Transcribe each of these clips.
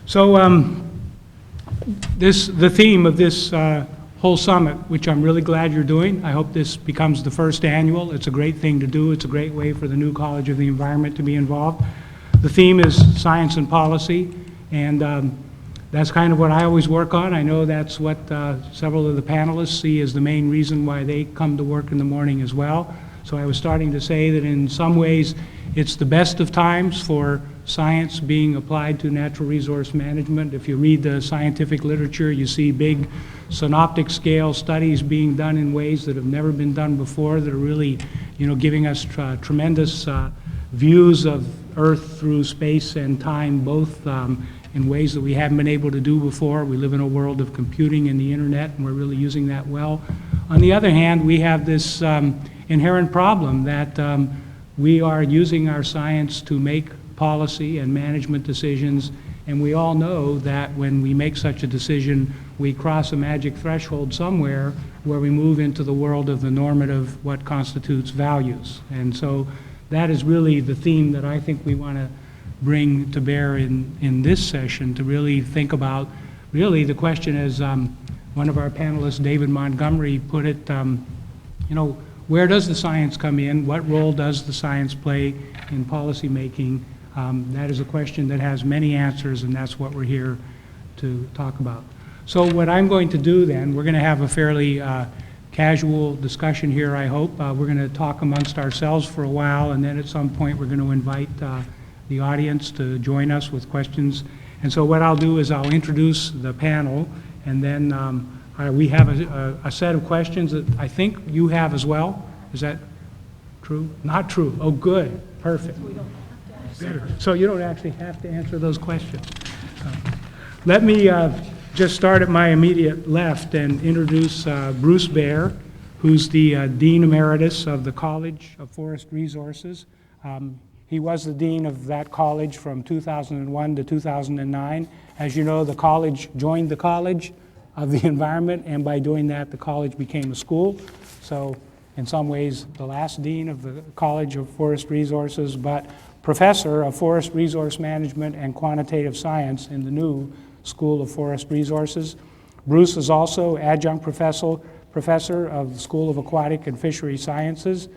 So the theme of this whole summit, which I'm really glad you're doing. I hope this becomes the first annual. It's a great thing to do. It's a great way for the new College of the Environment to be involved. The theme is science and policy, and that's kind of what I always work on. I know that's what several of the panelists see as the main reason why they come to work in the morning as well. So I was starting to say that in some ways it's the best of times for science being applied to natural resource management. If you read the scientific literature, you see big synoptic scale studies being done in ways that have never been done before, that are really, giving us tremendous views of Earth through space and time, both in ways that we haven't been able to do before. We live in a world of computing and the internet, and we're really using that well. On the other hand, we have this inherent problem that we are using our science to make policy and management decisions, and we all know that when we make such a decision, we cross a magic threshold somewhere where we move into the world of the normative, what constitutes values. And so that is really the theme that I think we want to bring to bear in this session, to really think about, really the question as one of our panelists, David Montgomery, put it, where does the science come in? What role does the science play in policy making? That is a question that has many answers, and that's what we're here to talk about. So what I'm going to do then, we're going to have a fairly casual discussion here, I hope. We're going to talk amongst ourselves for a while, and then at some point we're going to invite the audience to join us with questions. And so what I'll do is I'll introduce the panel, and then we have a set of questions that I think you have as well. Is that true? Not true. Oh, good. Perfect. Better. So you don't actually have to answer those questions. Let me just start at my immediate left and introduce Bruce Baer, who's the Dean Emeritus of the College of Forest Resources. He was the dean of that college from 2001 to 2009. As you know, the college joined the College of the Environment, and by doing that, the college became a school. So in some ways, the last dean of the College of Forest Resources, but professor of Forest Resource Management and Quantitative Science in the new School of Forest Resources. Bruce is also adjunct professor of the School of Aquatic and Fishery Sciences.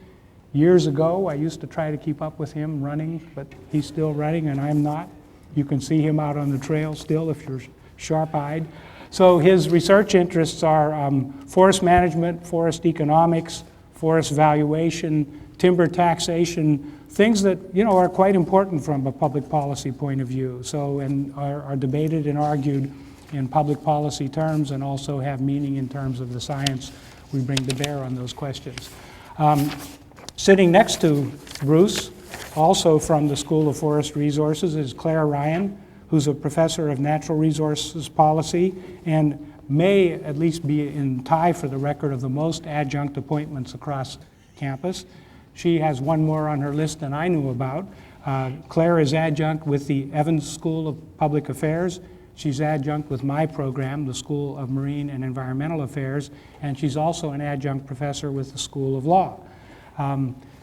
Years ago, I used to try to keep up with him running, but he's still running and I'm not. You can see him out on the trail still if you're sharp-eyed. So his research interests are forest management, forest economics, forest valuation, timber taxation, things that are quite important from a public policy point of view. So, and are debated and argued in public policy terms, and also have meaning in terms of the science we bring to bear on those questions. Sitting next to Bruce, also from the School of Forest Resources, is Claire Ryan, who's a professor of natural resources policy and may at least be in tie for the record of the most adjunct appointments across campus. She has one more on her list than I knew about. Claire is adjunct with the Evans School of Public Affairs. She's adjunct with my program, the School of Marine and Environmental Affairs, and she's also an adjunct professor with the School of Law.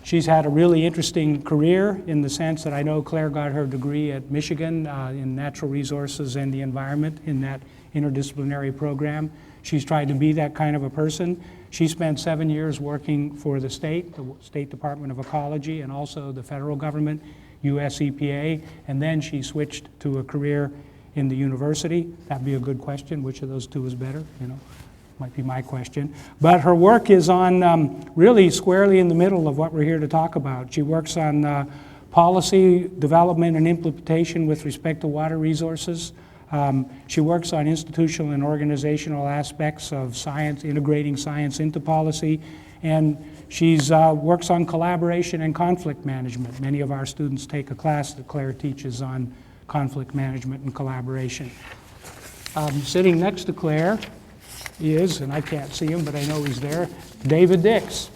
She's had a really interesting career in the sense that I know Claire got her degree at Michigan in natural resources and the environment in that interdisciplinary program. She's tried to be that kind of a person. She spent 7 years working for the State Department of Ecology, and also the federal government, US EPA, and then she switched to a career in the university. That'd be a good question. Which of those two is better? Might be my question. But her work is on really squarely in the middle of what we're here to talk about. She works on policy development and implementation with respect to water resources. She works on institutional and organizational aspects of science, integrating science into policy, and she works on collaboration and conflict management. Many of our students take a class that Claire teaches on conflict management and collaboration. Sitting next to Claire is, and I can't see him, but I know he's there, David Dix.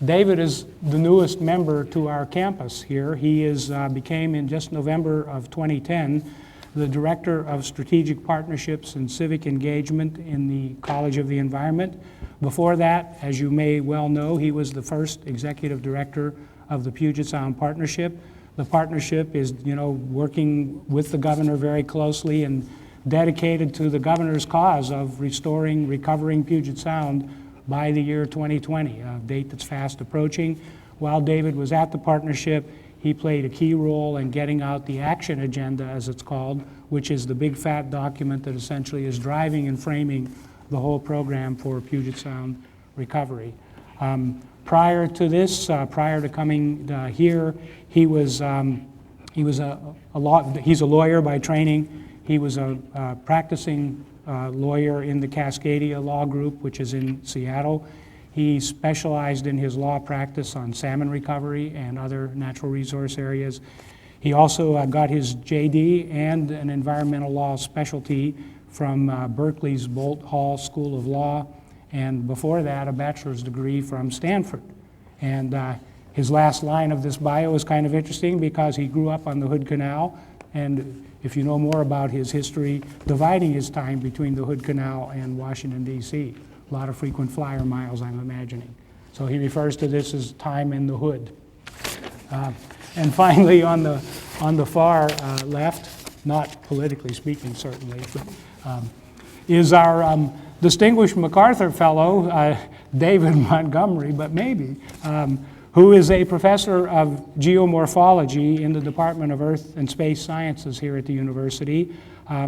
David is the newest member to our campus here. He became in just November of 2010 the Director of Strategic Partnerships and Civic Engagement in the College of the Environment. Before that, as you may well know, he was the first Executive Director of the Puget Sound Partnership. The partnership is, working with the governor very closely and dedicated to the governor's cause of recovering Puget Sound by the year 2020, a date that's fast approaching. While David was at the partnership, he played a key role in getting out the action agenda, as it's called, which is the big fat document that essentially is driving and framing the whole program for Puget Sound recovery. Prior to this, prior to coming here, he's a lawyer by training. He was a practicing lawyer in the Cascadia Law Group, which is in Seattle. He specialized in his law practice on salmon recovery and other natural resource areas. He also got his JD and an environmental law specialty from Berkeley's Bolt Hall School of Law, and before that, a bachelor's degree from Stanford. And his last line of this bio is kind of interesting because he grew up on the Hood Canal, and if you know more about his history, dividing his time between the Hood Canal and Washington, D.C. A lot of frequent flyer miles, I'm imagining. So he refers to this as time in the hood. And finally, on the far left, not politically speaking certainly, but is our distinguished MacArthur Fellow, David Montgomery, but maybe, who is a professor of geomorphology in the Department of Earth and Space Sciences here at the university.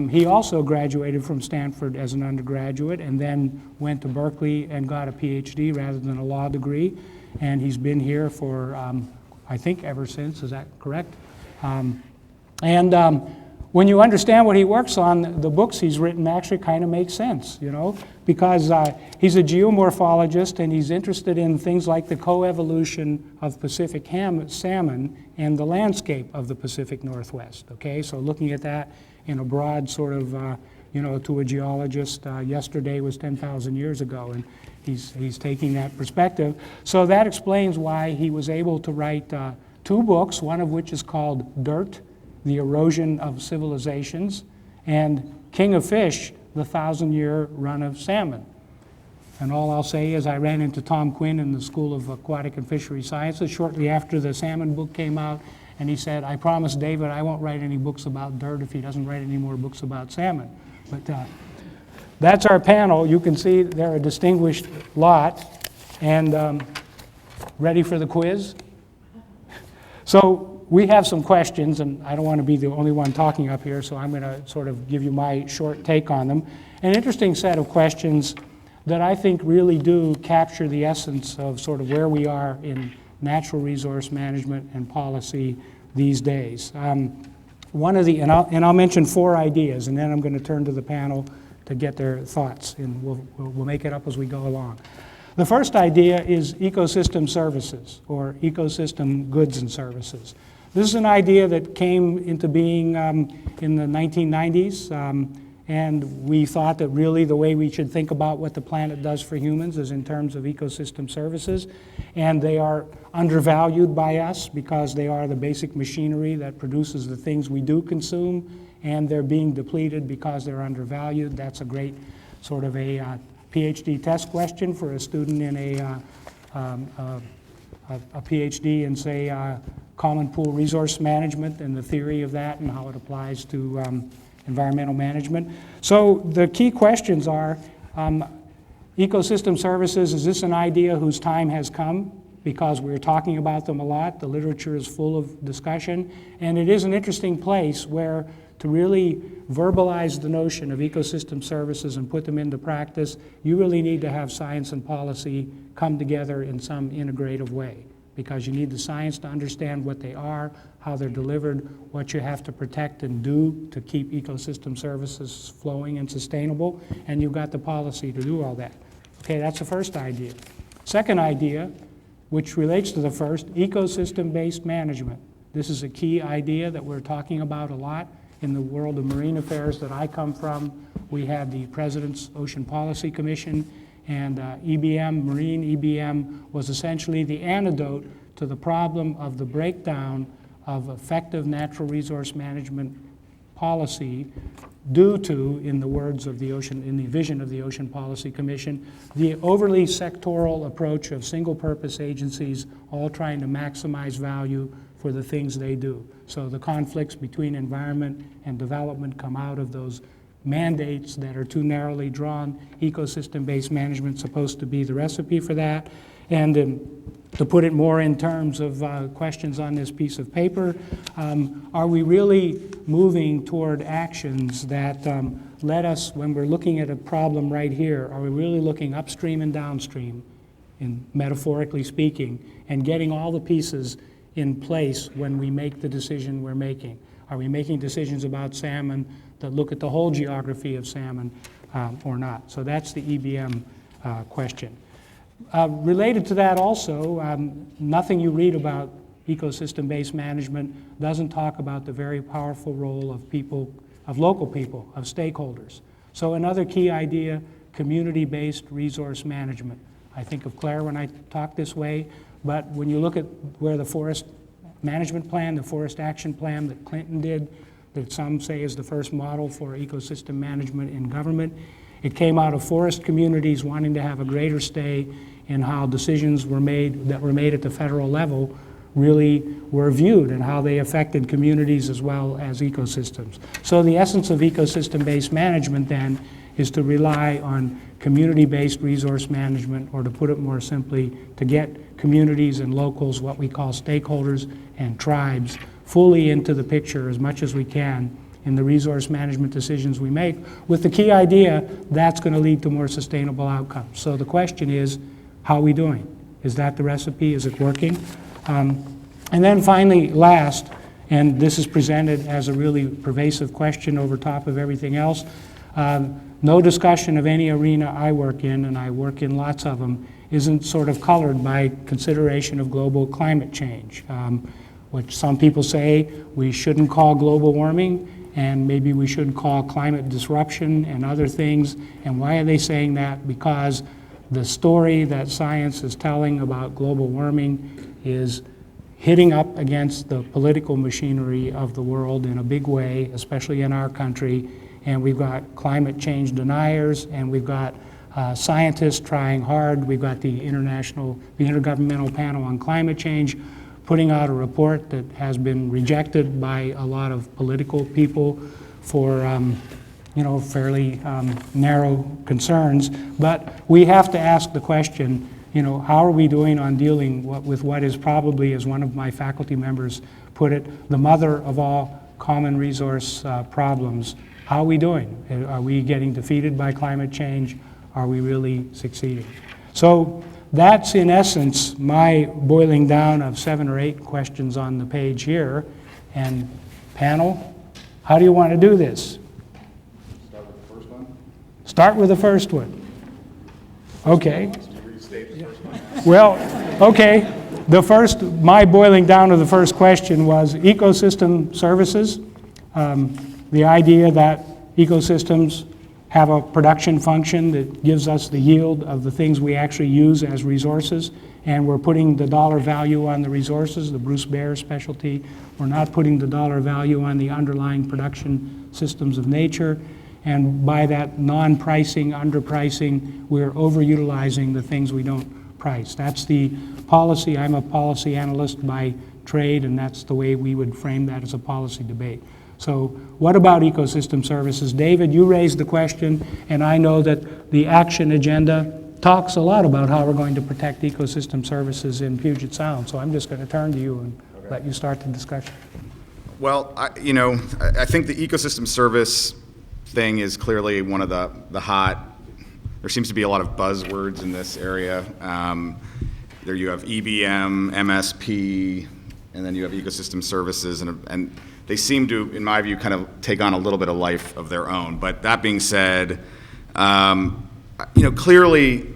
He also graduated from Stanford as an undergraduate and then went to Berkeley and got a PhD rather than a law degree. And he's been here for, I think, ever since. Is that correct? When you understand what he works on, the books he's written actually kind of make sense, because he's a geomorphologist and he's interested in things like the coevolution of Pacific salmon and the landscape of the Pacific Northwest, okay? So looking at that in a broad sort of, to a geologist, yesterday was 10,000 years ago, and he's taking that perspective. So that explains why he was able to write 2 books, one of which is called Dirt, The Erosion of Civilizations, and King of Fish, The 1,000-Year Run of Salmon. And all I'll say is I ran into Tom Quinn in the School of Aquatic and Fishery Sciences shortly after the salmon book came out, and he said, I promised David I won't write any books about dirt if he doesn't write any more books about salmon. But that's our panel. You can see they're a distinguished lot. And ready for the quiz? So we have some questions, and I don't want to be the only one talking up here, so I'm going to sort of give you my short take on them. An interesting set of questions that I think really do capture the essence of sort of where we are in natural resource management and policy these days. One of the, and I'll mention 4 ideas, and then I'm going to turn to the panel to get their thoughts, and we'll make it up as we go along. The first idea is ecosystem services, or ecosystem goods and services. This is an idea that came into being in the 1990s, and we thought that really the way we should think about what the planet does for humans is in terms of ecosystem services, and they are undervalued by us because they are the basic machinery that produces the things we do consume, and they're being depleted because they're undervalued. That's a great sort of a PhD test question for a student in a PhD in, say, common pool resource management and the theory of that and how it applies to environmental management. So the key questions are, ecosystem services, is this an idea whose time has come? Because we're talking about them a lot. The literature is full of discussion. And it is an interesting place where to really verbalize the notion of ecosystem services and put them into practice, you really need to have science and policy come together in some integrative way, because you need the science to understand what they are, how they're delivered, what you have to protect and do to keep ecosystem services flowing and sustainable, and you've got the policy to do all that. Okay, that's the first idea. Second idea, which relates to the first, ecosystem-based management. This is a key idea that we're talking about a lot in the world of marine affairs that I come from. We had the President's Ocean Policy Commission, and EBM, marine EBM, was essentially the antidote to the problem of the breakdown of effective natural resource management policy due to, in the words of the ocean, in the vision of the Ocean Policy Commission, the overly sectoral approach of single-purpose agencies all trying to maximize value for the things they do. So the conflicts between environment and development come out of those mandates that are too narrowly drawn. Ecosystem-based management is supposed to be the recipe for that. And to put it more in terms of questions on this piece of paper, are we really moving toward actions that let us, when we're looking at a problem right here, are we really looking upstream and downstream, metaphorically speaking, and getting all the pieces in place when we make the decision we're making? Are we making decisions about salmon that look at the whole geography of salmon or not? So that's the EBM question. Related to that also, nothing you read about ecosystem-based management doesn't talk about the very powerful role of people, of local people, of stakeholders. So another key idea, community-based resource management. I think of Claire when I talk this way, but when you look at where the forest management plan, the forest action plan that Clinton did, that some say is the first model for ecosystem management in government, it came out of forest communities wanting to have a greater say in how decisions were made that were made at the federal level really were viewed and how they affected communities as well as ecosystems. So the essence of ecosystem-based management then is to rely on community-based resource management, or to put it more simply, to get communities and locals, what we call stakeholders and tribes, fully into the picture as much as we can in the resource management decisions we make, with the key idea that's going to lead to more sustainable outcomes. So the question is, how are we doing? Is that the recipe? Is it working? And then finally, last, and this is presented as a really pervasive question over top of everything else, no discussion of any arena I work in, and I work in lots of them, isn't sort of colored by consideration of global climate change, which some people say we shouldn't call global warming, and maybe we should call climate disruption and other things. And why are they saying that? Because the story that science is telling about global warming is hitting up against the political machinery of the world in a big way, especially in our country. And we've got climate change deniers, and we've got scientists trying hard. We've got the Intergovernmental Panel on Climate Change putting out a report that has been rejected by a lot of political people for fairly narrow concerns. But we have to ask the question, how are we doing on dealing with what is probably, as one of my faculty members put it, the mother of all common resource problems? How are we doing? Are we getting defeated by climate change? Are we really succeeding? So that's in essence my boiling down of 7 or 8 questions on the page here. And panel, how do you want to do this? Start with the first one. Start with the first one. Okay. Well, okay. My boiling down of the first question was ecosystem services. The idea that ecosystems have a production function that gives us the yield of the things we actually use as resources, and we're putting the dollar value on the resources, the Bruce Baer specialty. We're not putting the dollar value on the underlying production systems of nature, and by that non-pricing, underpricing, we're overutilizing the things we don't price. That's the policy. I'm a policy analyst by trade, and that's the way we would frame that as a policy debate. So what about ecosystem services? David, you raised the question, and I know that the action agenda talks a lot about how we're going to protect ecosystem services in Puget Sound. So I'm just going to turn to you and let you start the discussion. Well, I think the ecosystem service thing is clearly one of the hot, there seems to be a lot of buzzwords in this area. There you have EBM, MSP, and then you have ecosystem services, and they seem to, in my view, kind of take on a little bit of life of their own. But that being said, clearly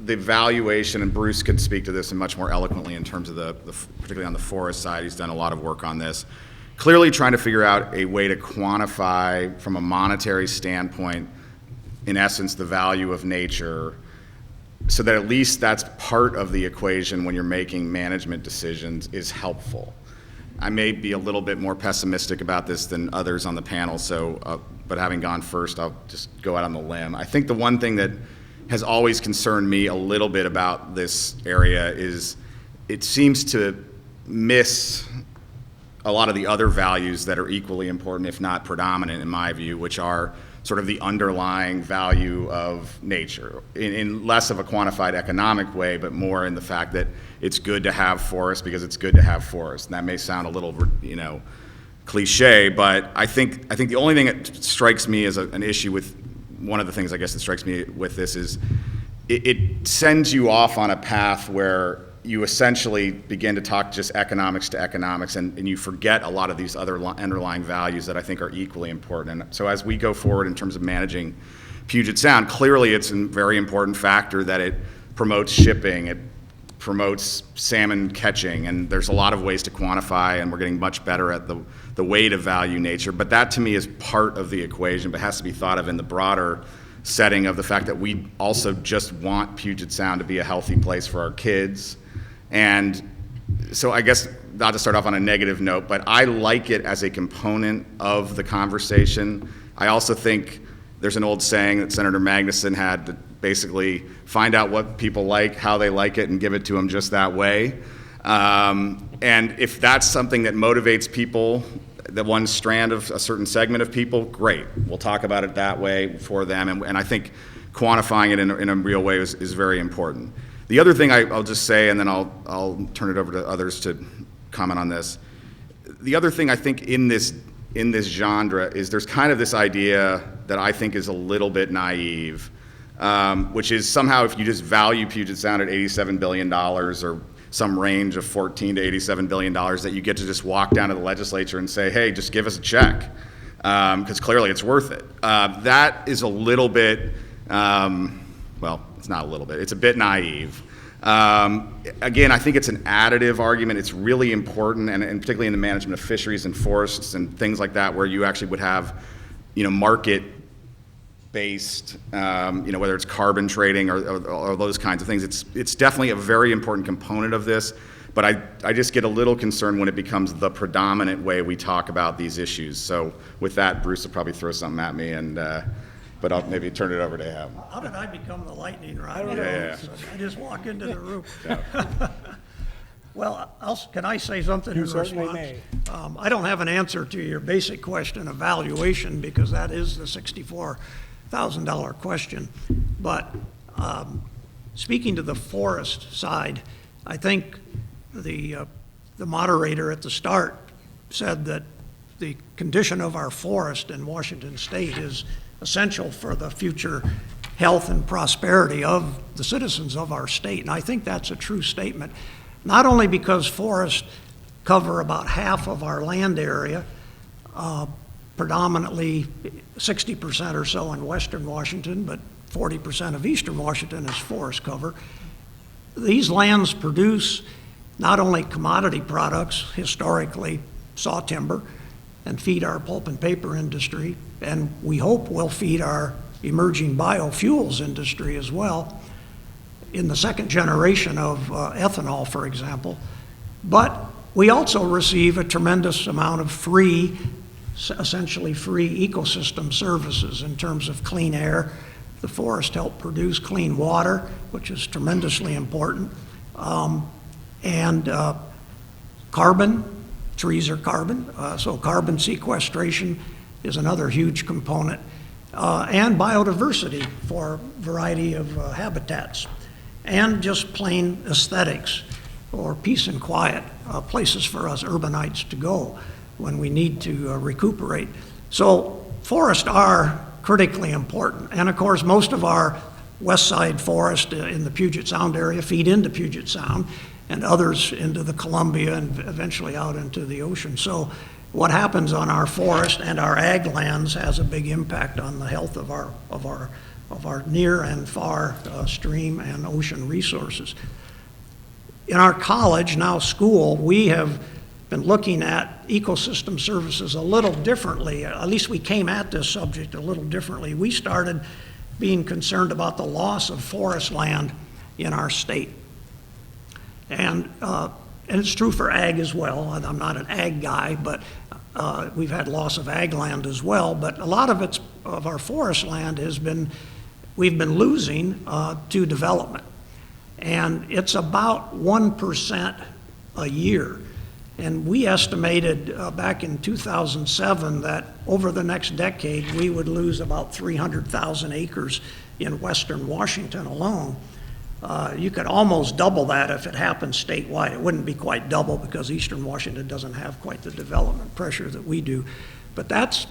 the valuation, and Bruce could speak to this and much more eloquently in terms of particularly on the forest side, he's done a lot of work on this. Clearly trying to figure out a way to quantify from a monetary standpoint, in essence, the value of nature, so that at least that's part of the equation when you're making management decisions is helpful. I may be a little bit more pessimistic about this than others on the panel, but having gone first, I'll just go out on the limb. I think the one thing that has always concerned me a little bit about this area is it seems to miss a lot of the other values that are equally important, if not predominant in my view, which are sort of the underlying value of nature, in less of a quantified economic way, but more in the fact that it's good to have forests because it's good to have forests. And that may sound a little, cliche, but I think the only thing that strikes me as an issue with, one of the things I guess that strikes me with this is it sends you off on a path where you essentially begin to talk just economics to economics, and you forget a lot of these other underlying values that I think are equally important. And so as we go forward in terms of managing Puget Sound, clearly it's a very important factor that it promotes shipping, it promotes salmon catching, and there's a lot of ways to quantify, and we're getting much better at the way to value nature. But that to me is part of the equation, but has to be thought of in the broader setting of the fact that we also just want Puget Sound to be a healthy place for our kids. And so I guess, not to start off on a negative note, but I like it as a component of the conversation. I also think there's an old saying that Senator Magnuson had to basically find out what people like, how they like it, and give it to them just that way. And if that's something that motivates people, the one strand of a certain segment of people, great. We'll talk about it that way for them. And I think quantifying it in a real way is very important. The other thing I'll just say, and then I'll turn it over to others to comment on this. The other thing I think in this genre is there's kind of this idea that I think is a little bit naive, which is somehow if you just value Puget Sound at $87 billion or some range of $14 to $87 billion, that you get to just walk down to the legislature and say, hey, just give us a check, because clearly it's worth it. That is a little bit, well, it's not a little bit, it's a bit naive. Again, I think it's an additive argument. It's really important, and particularly in the management of fisheries and forests and things like that, where you actually would have, market-based, whether it's carbon trading or those kinds of things. It's definitely a very important component of this, but I just get a little concerned when it becomes the predominant way we talk about these issues. So with that, Bruce will probably throw something at me, but I'll maybe turn it over to him. How did I become the lightning rod? Yeah. I just walk into the room. Well, can I say something in response? certainly may. I don't have an answer to your basic question of valuation, because that is the $64,000 question. But speaking to the forest side, I think the moderator at the start said that the condition of our forest in Washington State is essential for the future health and prosperity of the citizens of our state. And I think that's a true statement, not only because forests cover about half of our land area, predominantly 60% or so in western Washington, but 40% of eastern Washington is forest cover. These lands produce not only commodity products, historically saw timber, and feed our pulp and paper industry, and we hope will feed our emerging biofuels industry as well, in the second generation of ethanol, for example. But we also receive a tremendous amount of free, essentially free ecosystem services in terms of clean air. The forest help produce clean water, which is tremendously important, and carbon. Trees are carbon, so carbon sequestration is another huge component, and biodiversity for a variety of habitats, and just plain aesthetics or peace and quiet, places for us urbanites to go when we need to recuperate. So forests are critically important, and of course most of our west side forest in the Puget Sound area feed into Puget Sound, and others into the Columbia and eventually out into the ocean. So what happens on our forest and our ag lands has a big impact on the health of our near and far stream and ocean resources. In our college, now school, we have been looking at ecosystem services a little differently. At least we came at this subject a little differently. We started being concerned about the loss of forest land in our state. And it's true for ag as well. I'm not an ag guy, but we've had loss of ag land as well. But a lot of our forest land we've been losing to development. And it's about 1% a year. And we estimated back in 2007 that over the next decade, we would lose about 300,000 acres in western Washington alone. You could almost double that if it happened statewide. It wouldn't be quite double because eastern Washington doesn't have quite the development pressure that we do. But that's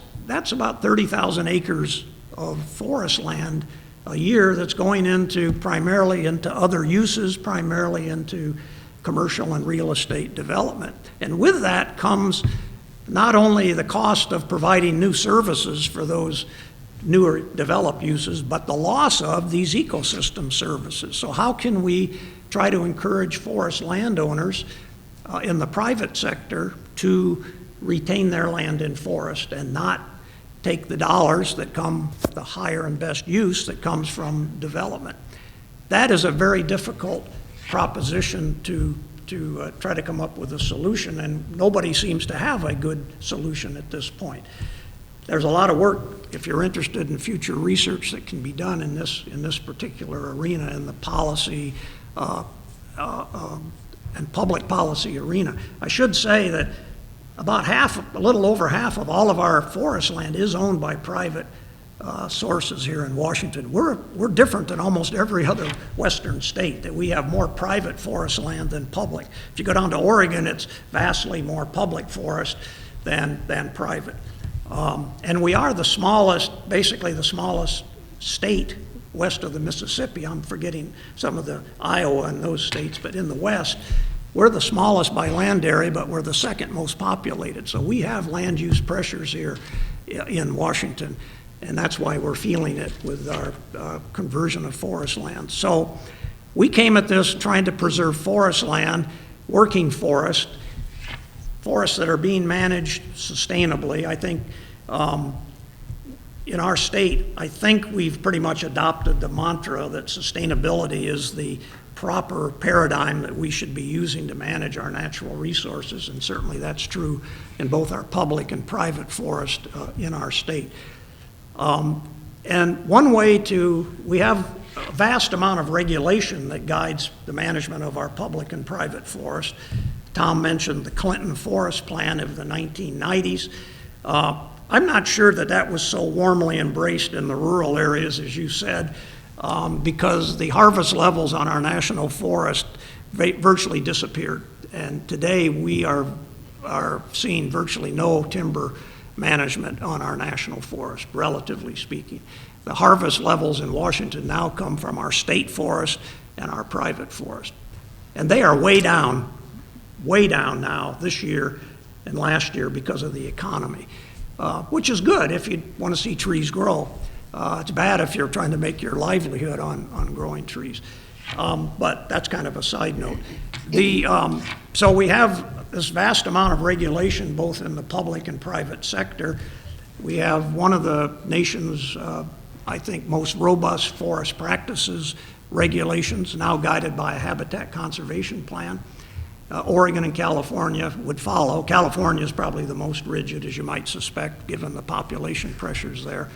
about 30,000 acres of forest land a year that's going into primarily into other uses, primarily into commercial and real estate development. And with that comes not only the cost of providing new services for those newer developed uses, but the loss of these ecosystem services. So how can we try to encourage forest landowners in the private sector to retain their land in forest and not take the dollars that come, the higher and best use that comes from development? That is a very difficult proposition to try to come up with a solution, and nobody seems to have a good solution at this point. There's a lot of work, if you're interested in future research, that can be done in this particular arena, in the policy and public policy arena. I should say that about half, a little over half of all of our forest land is owned by private sources here in Washington. We're different than almost every other western state, that we have more private forest land than public. If you go down to Oregon, it's vastly more public forest than private. And we are the smallest, basically the smallest state west of the Mississippi. I'm forgetting some of the Iowa and those states, but in the west, we're the smallest by land area, but we're the second most populated. So we have land use pressures here in Washington, and that's why we're feeling it with our conversion of forest land. So we came at this trying to preserve forest land, working forests that are being managed sustainably. I think in our state, I think we've pretty much adopted the mantra that sustainability is the proper paradigm that we should be using to manage our natural resources, and certainly that's true in both our public and private forest in our state. And one way we have a vast amount of regulation that guides the management of our public and private forest. Tom mentioned the Clinton Forest Plan of the 1990s. I'm not sure that was so warmly embraced in the rural areas as you said, because the harvest levels on our national forest virtually disappeared. And today we are seeing virtually no timber management on our national forest, relatively speaking. The harvest levels in Washington now come from our state forest and our private forest. And they are way down now this year and last year because of the economy, which is good if you want to see trees grow. It's bad if you're trying to make your livelihood on growing trees. But that's kind of a side note. So we have this vast amount of regulation both in the public and private sector. We have one of the nation's, I think, most robust forest practices regulations, now guided by a habitat conservation plan. Oregon and California would follow. California is probably the most rigid, as you might suspect, given the population pressures there.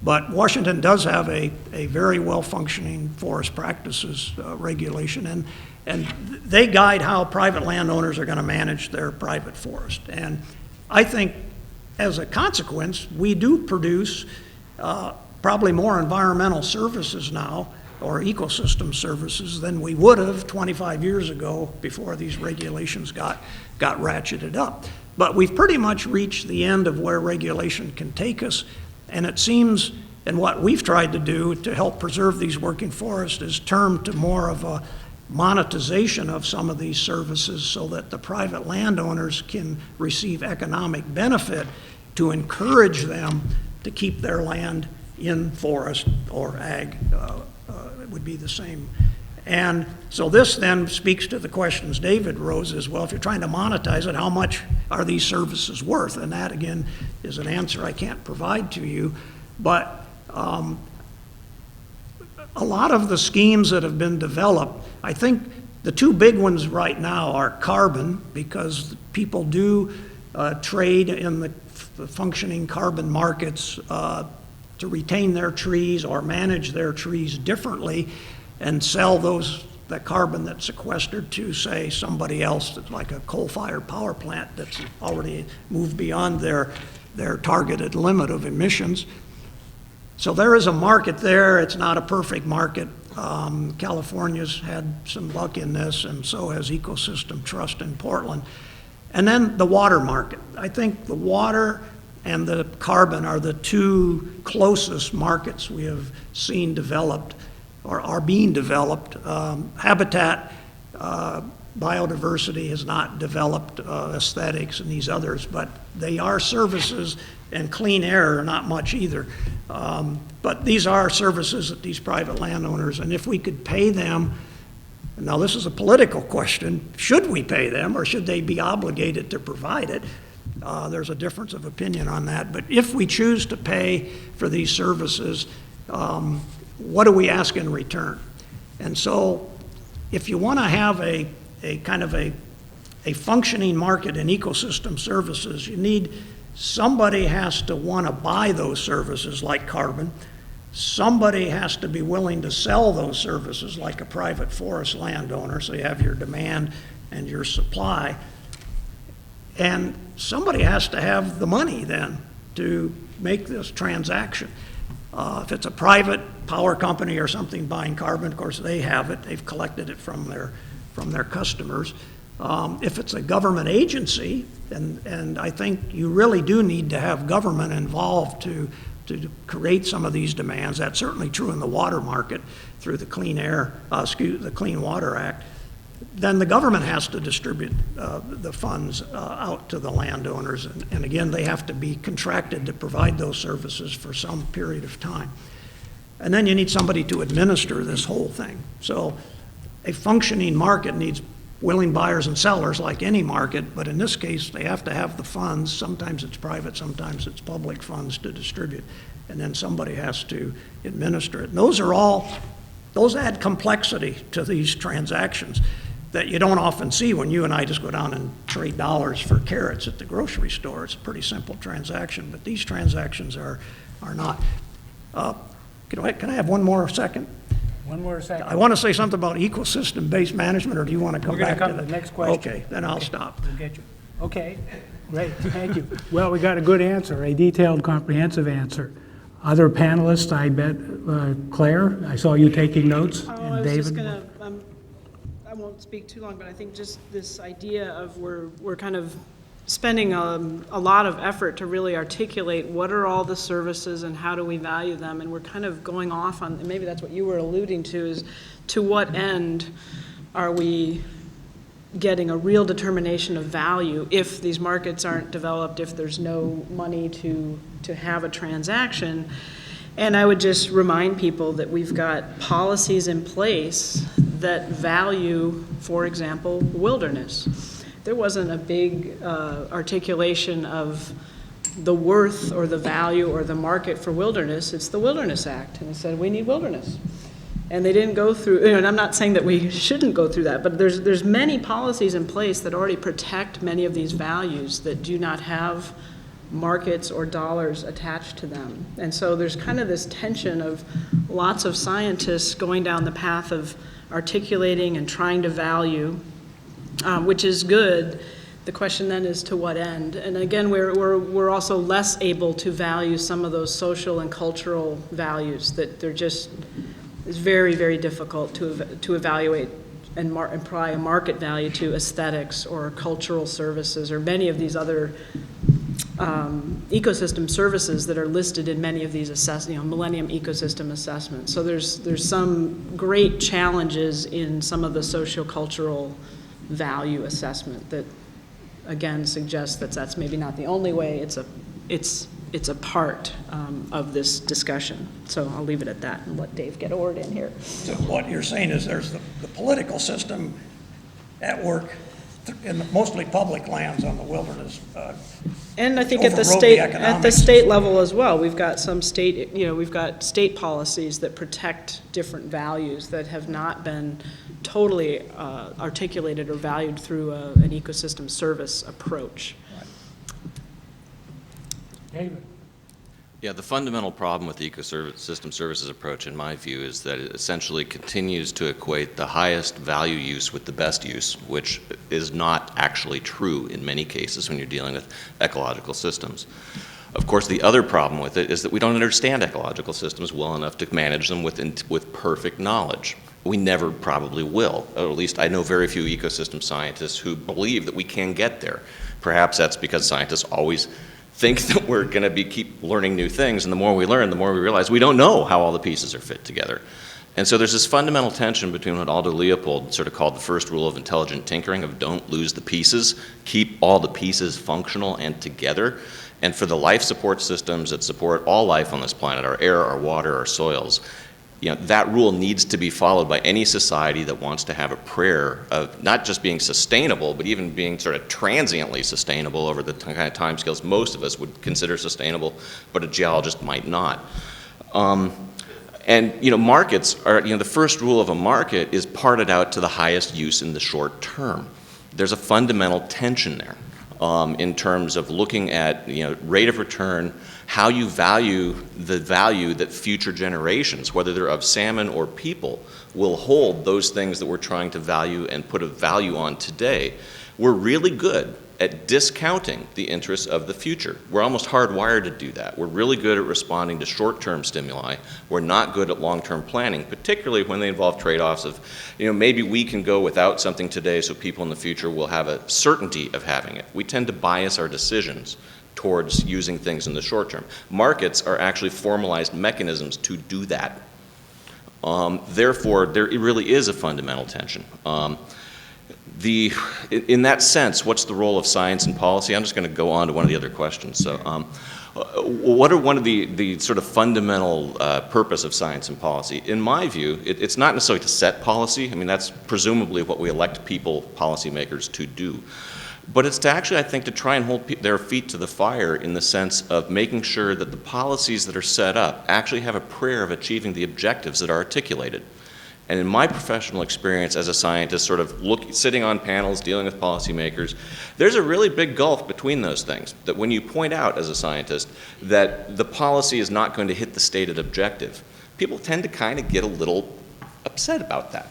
But Washington does have a very well-functioning forest practices regulation, and they guide how private landowners are going to manage their private forest. And I think as a consequence, we do produce probably more environmental services now, or ecosystem services, than we would have 25 years ago before these regulations got ratcheted up. But we've pretty much reached the end of where regulation can take us, and it seems, and what we've tried to do to help preserve these working forests is turn to more of a monetization of some of these services so that the private landowners can receive economic benefit to encourage them to keep their land in forest or ag. It would be the same. And so this then speaks to the questions David rose as well. If you're trying to monetize it, how much are these services worth? And that, again, is an answer I can't provide to you. But a lot of the schemes that have been developed, I think the two big ones right now are carbon, because people do trade in the functioning carbon markets to retain their trees or manage their trees differently and sell those the carbon that's sequestered to, say, somebody else, that's like a coal-fired power plant that's already moved beyond their targeted limit of emissions. So there is a market there. It's not a perfect market. California's had some luck in this, and so has Ecosystem Trust in Portland. And then the water market. I think the water and the carbon are the two closest markets we have seen developed or are being developed. Habitat, biodiversity has not developed, aesthetics and these others, but they are services, and clean air, not much either. But these are services that these private landowners, and if we could pay them, now this is a political question, should we pay them or should they be obligated to provide it? There's a difference of opinion on that, but if we choose to pay for these services, what do we ask in return? And so if you want to have a kind of a functioning market in ecosystem services, you need somebody has to want to buy those services like carbon. Somebody has to be willing to sell those services like a private forest landowner, so you have your demand and your supply. And somebody has to have the money then to make this transaction. If it's a private power company or something buying carbon, of course they have it. They've collected it from their customers. If it's a government agency, and I think you really do need to have government involved to create some of these demands. That's certainly true in the water market through the the Clean Water Act. Then the government has to distribute the funds out to the landowners. And again, they have to be contracted to provide those services for some period of time. And then you need somebody to administer this whole thing. So a functioning market needs willing buyers and sellers like any market, but in this case, they have to have the funds. Sometimes it's private, sometimes it's public funds to distribute. And then somebody has to administer it. And those add complexity to these transactions that you don't often see when you and I just go down and trade dollars for carrots at the grocery store. It's a pretty simple transaction, but these transactions are not. Can I have one more second? One more second. I want to say something about ecosystem-based management, or do you want to come back to to that? the next question. Okay, then I'll stop. We'll get you. Okay, great, thank you. Well, we got a good answer, a detailed, comprehensive answer. Other panelists, I bet, Claire, I saw you taking notes, Oh, and I was just David. gonna, I won't speak too long, but I think just this idea of we're kind of spending a lot of effort to really articulate what are all the services and how do we value them, and we're kind of going off on, and maybe that's what you were alluding to, is to what end are we getting a real determination of value if these markets aren't developed, if there's no money to have a transaction. And I would just remind people that we've got policies in place that value, for example, wilderness. There wasn't a big articulation of the worth or the value or the market for wilderness. It's the Wilderness Act, and it said we need wilderness. And they didn't go through, and I'm not saying that we shouldn't go through that, but there's many policies in place that already protect many of these values that do not have markets or dollars attached to them. And so there's kind of this tension of lots of scientists going down the path of articulating and trying to value, which is good. The question then is to what end? And again, we're also less able to value some of those social and cultural values that they're just, it's very, very difficult to evaluate and apply a market value to aesthetics or cultural services or many of these other ecosystem services that are listed in many of these Millennium Ecosystem Assessments. So there's some great challenges in some of the sociocultural value assessment that, again, suggests that that's maybe not the only way. It's a part of this discussion. So I'll leave it at that and let Dave get a word in here. So what you're saying is there's the political system at work in mostly public lands on the wilderness. And I think at the overrode state level as well, we've got some state, we've got state policies that protect different values that have not been totally articulated or valued through an ecosystem service approach. David. Yeah, the fundamental problem with the ecosystem services approach, in my view, is that it essentially continues to equate the highest value use with the best use, which is not actually true in many cases when you're dealing with ecological systems. Of course, the other problem with it is that we don't understand ecological systems well enough to manage them with perfect knowledge. We never probably will, or at least I know very few ecosystem scientists who believe that we can get there. Perhaps that's because scientists always think that we're going to keep learning new things, and the more we learn, the more we realize we don't know how all the pieces are fit together. And so there's this fundamental tension between what Aldo Leopold sort of called the first rule of intelligent tinkering, of don't lose the pieces, keep all the pieces functional and together. And for the life support systems that support all life on this planet, our air, our water, our soils, that rule needs to be followed by any society that wants to have a prayer of not just being sustainable, but even being sort of transiently sustainable over the kind of timescales most of us would consider sustainable, but a geologist might not. Markets are, the first rule of a market is parted out to the highest use in the short term. There's a fundamental tension there in terms of looking at, rate of return, how you value the value that future generations, whether they're of salmon or people, will hold those things that we're trying to value and put a value on today. We're really good at discounting the interests of the future. We're almost hardwired to do that. We're really good at responding to short-term stimuli. We're not good at long-term planning, particularly when they involve trade-offs of, maybe we can go without something today so people in the future will have a certainty of having it. We tend to bias our decisions towards using things in the short term. Markets are actually formalized mechanisms to do that. Therefore, there really is a fundamental tension. In that sense, what's the role of science and policy? I'm just going to go on to one of the other questions. So, what are one of the sort of fundamental purpose of science and policy? In my view, it's not necessarily to set policy. I mean, that's presumably what we elect people, policymakers, to do. But it's to actually, I think, to try and hold their feet to the fire in the sense of making sure that the policies that are set up actually have a prayer of achieving the objectives that are articulated. And in my professional experience as a scientist, sort of sitting on panels, dealing with policymakers, there's a really big gulf between those things. That when you point out as a scientist that the policy is not going to hit the stated objective, people tend to kind of get a little upset about that.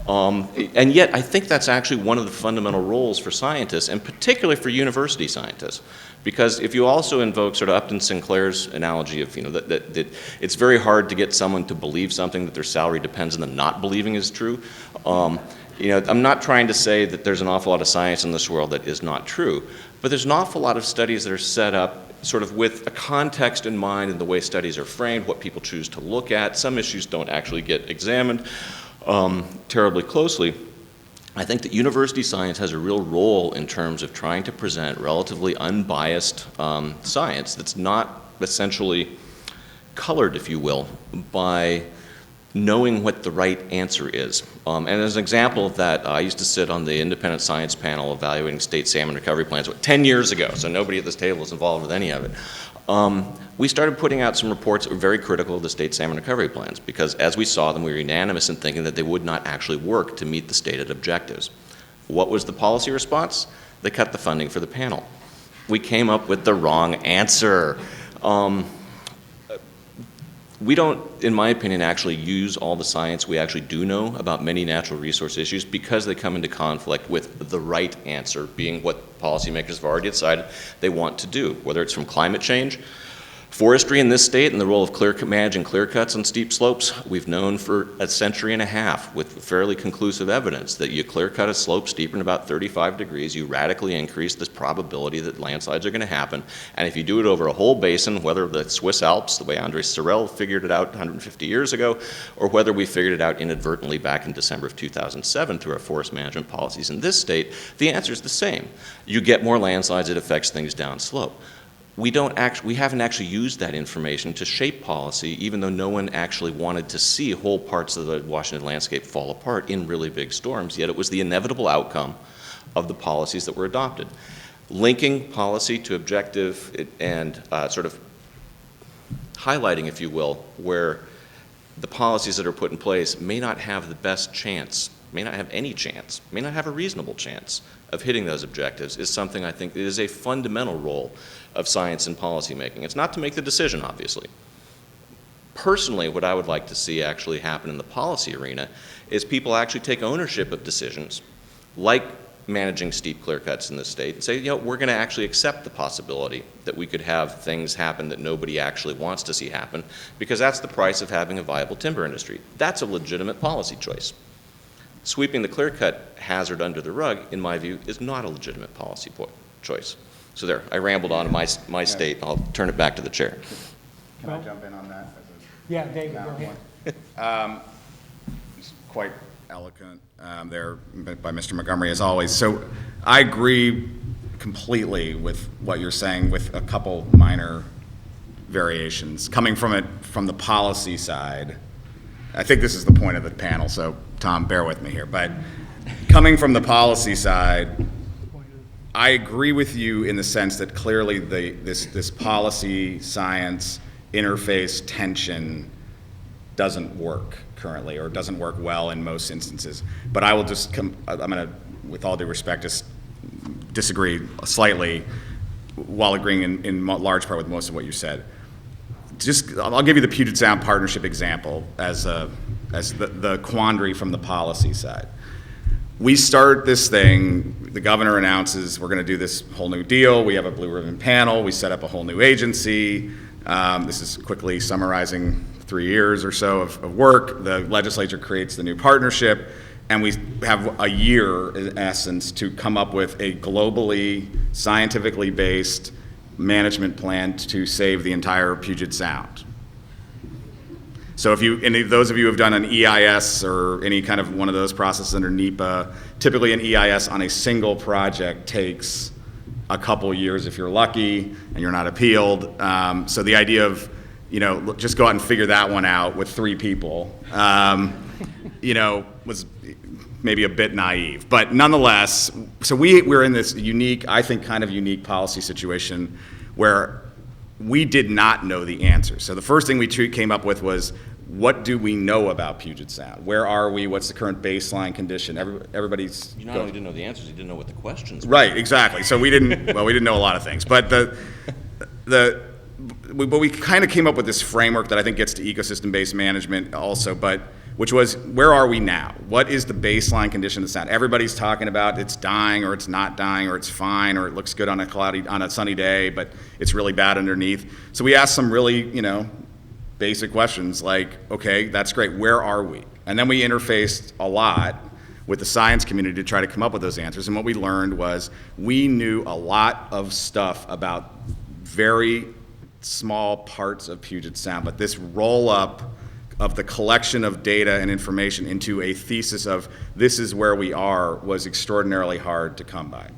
And yet, I think that's actually one of the fundamental roles for scientists, and particularly for university scientists. Because if you also invoke sort of Upton Sinclair's analogy of, that it's very hard to get someone to believe something that their salary depends on them not believing is true. I'm not trying to say that there's an awful lot of science in this world that is not true, but there's an awful lot of studies that are set up sort of with a context in mind and the way studies are framed, what people choose to look at. Some issues don't actually get examined terribly closely. I think that university science has a real role in terms of trying to present relatively unbiased science that's not essentially colored, if you will, by knowing what the right answer is. And as an example of that, I used to sit on the independent science panel evaluating state salmon recovery plans 10 years ago, so nobody at this table is involved with any of it. We started putting out some reports that were very critical of the state salmon recovery plans because as we saw them, we were unanimous in thinking that they would not actually work to meet the stated objectives. What was the policy response? They cut the funding for the panel. We came up with the wrong answer. We don't, in my opinion, actually use all the science we actually do know about many natural resource issues because they come into conflict with the right answer being what policymakers have already decided they want to do, whether it's from climate change, forestry in this state and the role of managing clear cuts on steep slopes. We've known for a century and a half with fairly conclusive evidence that you clear cut a slope steeper in about 35 degrees, you radically increase this probability that landslides are going to happen. And if you do it over a whole basin, whether the Swiss Alps, the way André Sorel figured it out 150 years ago, or whether we figured it out inadvertently back in December of 2007 through our forest management policies in this state, the answer is the same. You get more landslides, it affects things downslope. We haven't actually used that information to shape policy, even though no one actually wanted to see whole parts of the Washington landscape fall apart in really big storms, yet it was the inevitable outcome of the policies that were adopted. Linking policy to objective and sort of highlighting, if you will, where the policies that are put in place may not have the best chance may not have any chance, may not have a reasonable chance of hitting those objectives is something I think is a fundamental role of science and policy making. It's not to make the decision, obviously. Personally, what I would like to see actually happen in the policy arena is people actually take ownership of decisions, like managing steep clear cuts in this state, and say, you know, we're going to actually accept the possibility that we could have things happen that nobody actually wants to see happen, because that's the price of having a viable timber industry. That's a legitimate policy choice. Sweeping the clear cut hazard under the rug, in my view, is not a legitimate policy choice. So there, I rambled on my state. I'll turn it back to the chair. Can I jump in on that? Yeah, David, go ahead. It's quite eloquent there by Mr. Montgomery, as always. So I agree completely with what you're saying, with a couple minor variations. Coming from the policy side, I think this is the point of the panel, so Tom, bear with me here. But coming from the policy side, I agree with you in the sense that clearly this policy science interface tension doesn't work currently, or doesn't work well in most instances. But I will just I'm going to, with all due respect, just disagree slightly while agreeing in large part with most of what you said. I'll give you the Puget Sound Partnership example as the quandary from the policy side. We start this thing, the governor announces we're going to do this whole new deal, we have a blue ribbon panel, we set up a whole new agency. This is quickly summarizing 3 years or so of work. The legislature creates the new partnership, and we have a year, in essence, to come up with a globally, scientifically based management plan to save the entire Puget Sound. So those of you who have done an EIS or any kind of one of those processes under NEPA, typically an EIS on a single project takes a couple years if you're lucky and you're not appealed. So the idea of, just go out and figure that one out with 3 people, was maybe a bit naive. But nonetheless, so we're in this unique, I think kind of unique policy situation where we did not know the answer. So the first thing we came up with was, what do we know about Puget Sound? Where are we? What's the current baseline condition? Everybody's... You not only didn't know the answers, you didn't know what the questions were. Right, exactly. So we didn't know a lot of things. But we kind of came up with this framework that I think gets to ecosystem-based management also, which was, where are we now? What is the baseline condition of the sound? Everybody's talking about it's dying, or it's not dying, or it's fine, or it looks good on a sunny day, but it's really bad underneath. So we asked some really, basic questions like, okay, that's great, where are we? And then we interfaced a lot with the science community to try to come up with those answers. And what we learned was we knew a lot of stuff about very small parts of Puget Sound, but this roll-up of the collection of data and information into a thesis of this is where we are was extraordinarily hard to come by.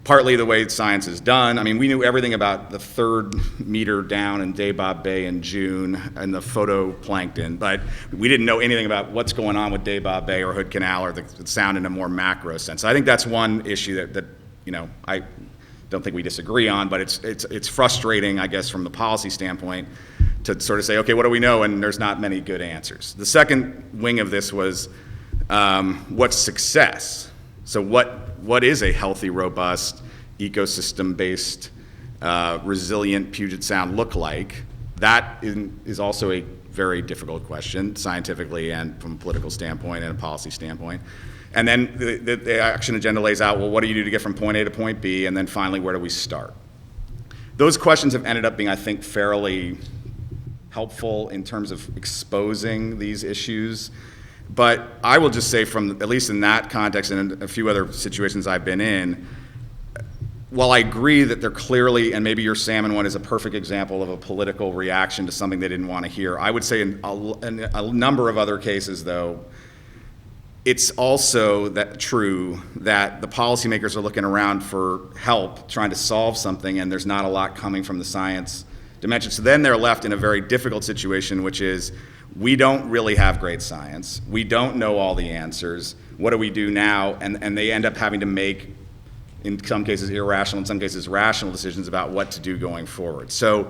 Partly the way science is done. I mean, we knew everything about the 3rd meter down in Dabob Bay in June and the phytoplankton, but we didn't know anything about what's going on with Dabob Bay or Hood Canal or the sound in a more macro sense. So I think that's one issue that I don't think we disagree on, but it's frustrating, I guess, from the policy standpoint to sort of say, okay, what do we know? And there's not many good answers. The second wing of this was what's success? So what is a healthy, robust, ecosystem-based, resilient Puget Sound look like? That is also a very difficult question, scientifically and from a political standpoint and a policy standpoint. And then the action agenda lays out, well, what do you do to get from point A to point B? And then finally, where do we start? Those questions have ended up being, I think, fairly helpful in terms of exposing these issues. But I will just say, at least in that context and in a few other situations I've been in, while I agree that they're clearly, and maybe your salmon one is a perfect example of a political reaction to something they didn't want to hear, I would say in a number of other cases, though, it's also true that the policymakers are looking around for help trying to solve something, and there's not a lot coming from the science dimension. So then they're left in a very difficult situation, which is, we don't really have great science. We don't know all the answers. What do we do now? And they end up having to make, in some cases irrational, in some cases rational decisions about what to do going forward. So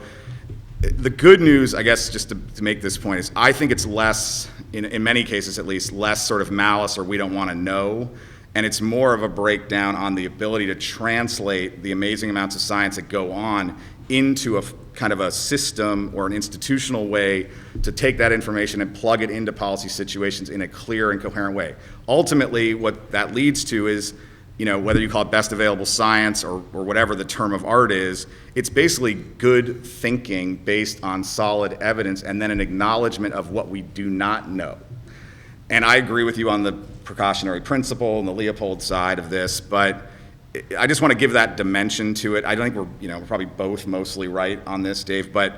the good news, I guess, just to make this point, is I think it's less, in many cases at least, less sort of malice or we don't want to know, and it's more of a breakdown on the ability to translate the amazing amounts of science that go on into a kind of a system or an institutional way to take that information and plug it into policy situations in a clear and coherent way. Ultimately, what that leads to is, you know, whether you call it best available science or whatever the term of art is, it's basically good thinking based on solid evidence and then an acknowledgement of what we do not know. And I agree with you on the precautionary principle and the Leopold side of this, but I just want to give that dimension to it. I don't think we're probably both mostly right on this, Dave, but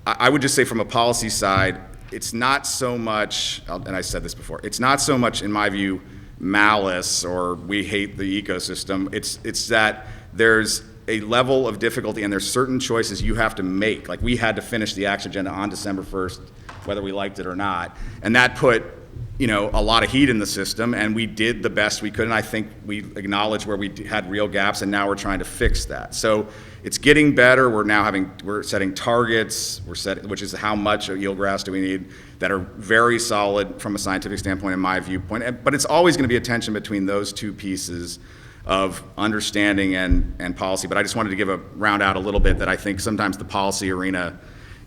I would just say from a policy side, it's not so much, and I said this before, it's not so much, in my view, malice or we hate the ecosystem. It's that there's a level of difficulty and there's certain choices you have to make. Like we had to finish the action agenda on December 1st, whether we liked it or not, and that put a lot of heat in the system, and we did the best we could, and I think we acknowledged where we had real gaps, and now we're trying to fix that. So it's getting better. We're setting targets, which is how much eelgrass do we need, that are very solid from a scientific standpoint, in my viewpoint. But it's always going to be a tension between those two pieces of understanding and policy. But I just wanted to give a round out a little bit that I think sometimes the policy arena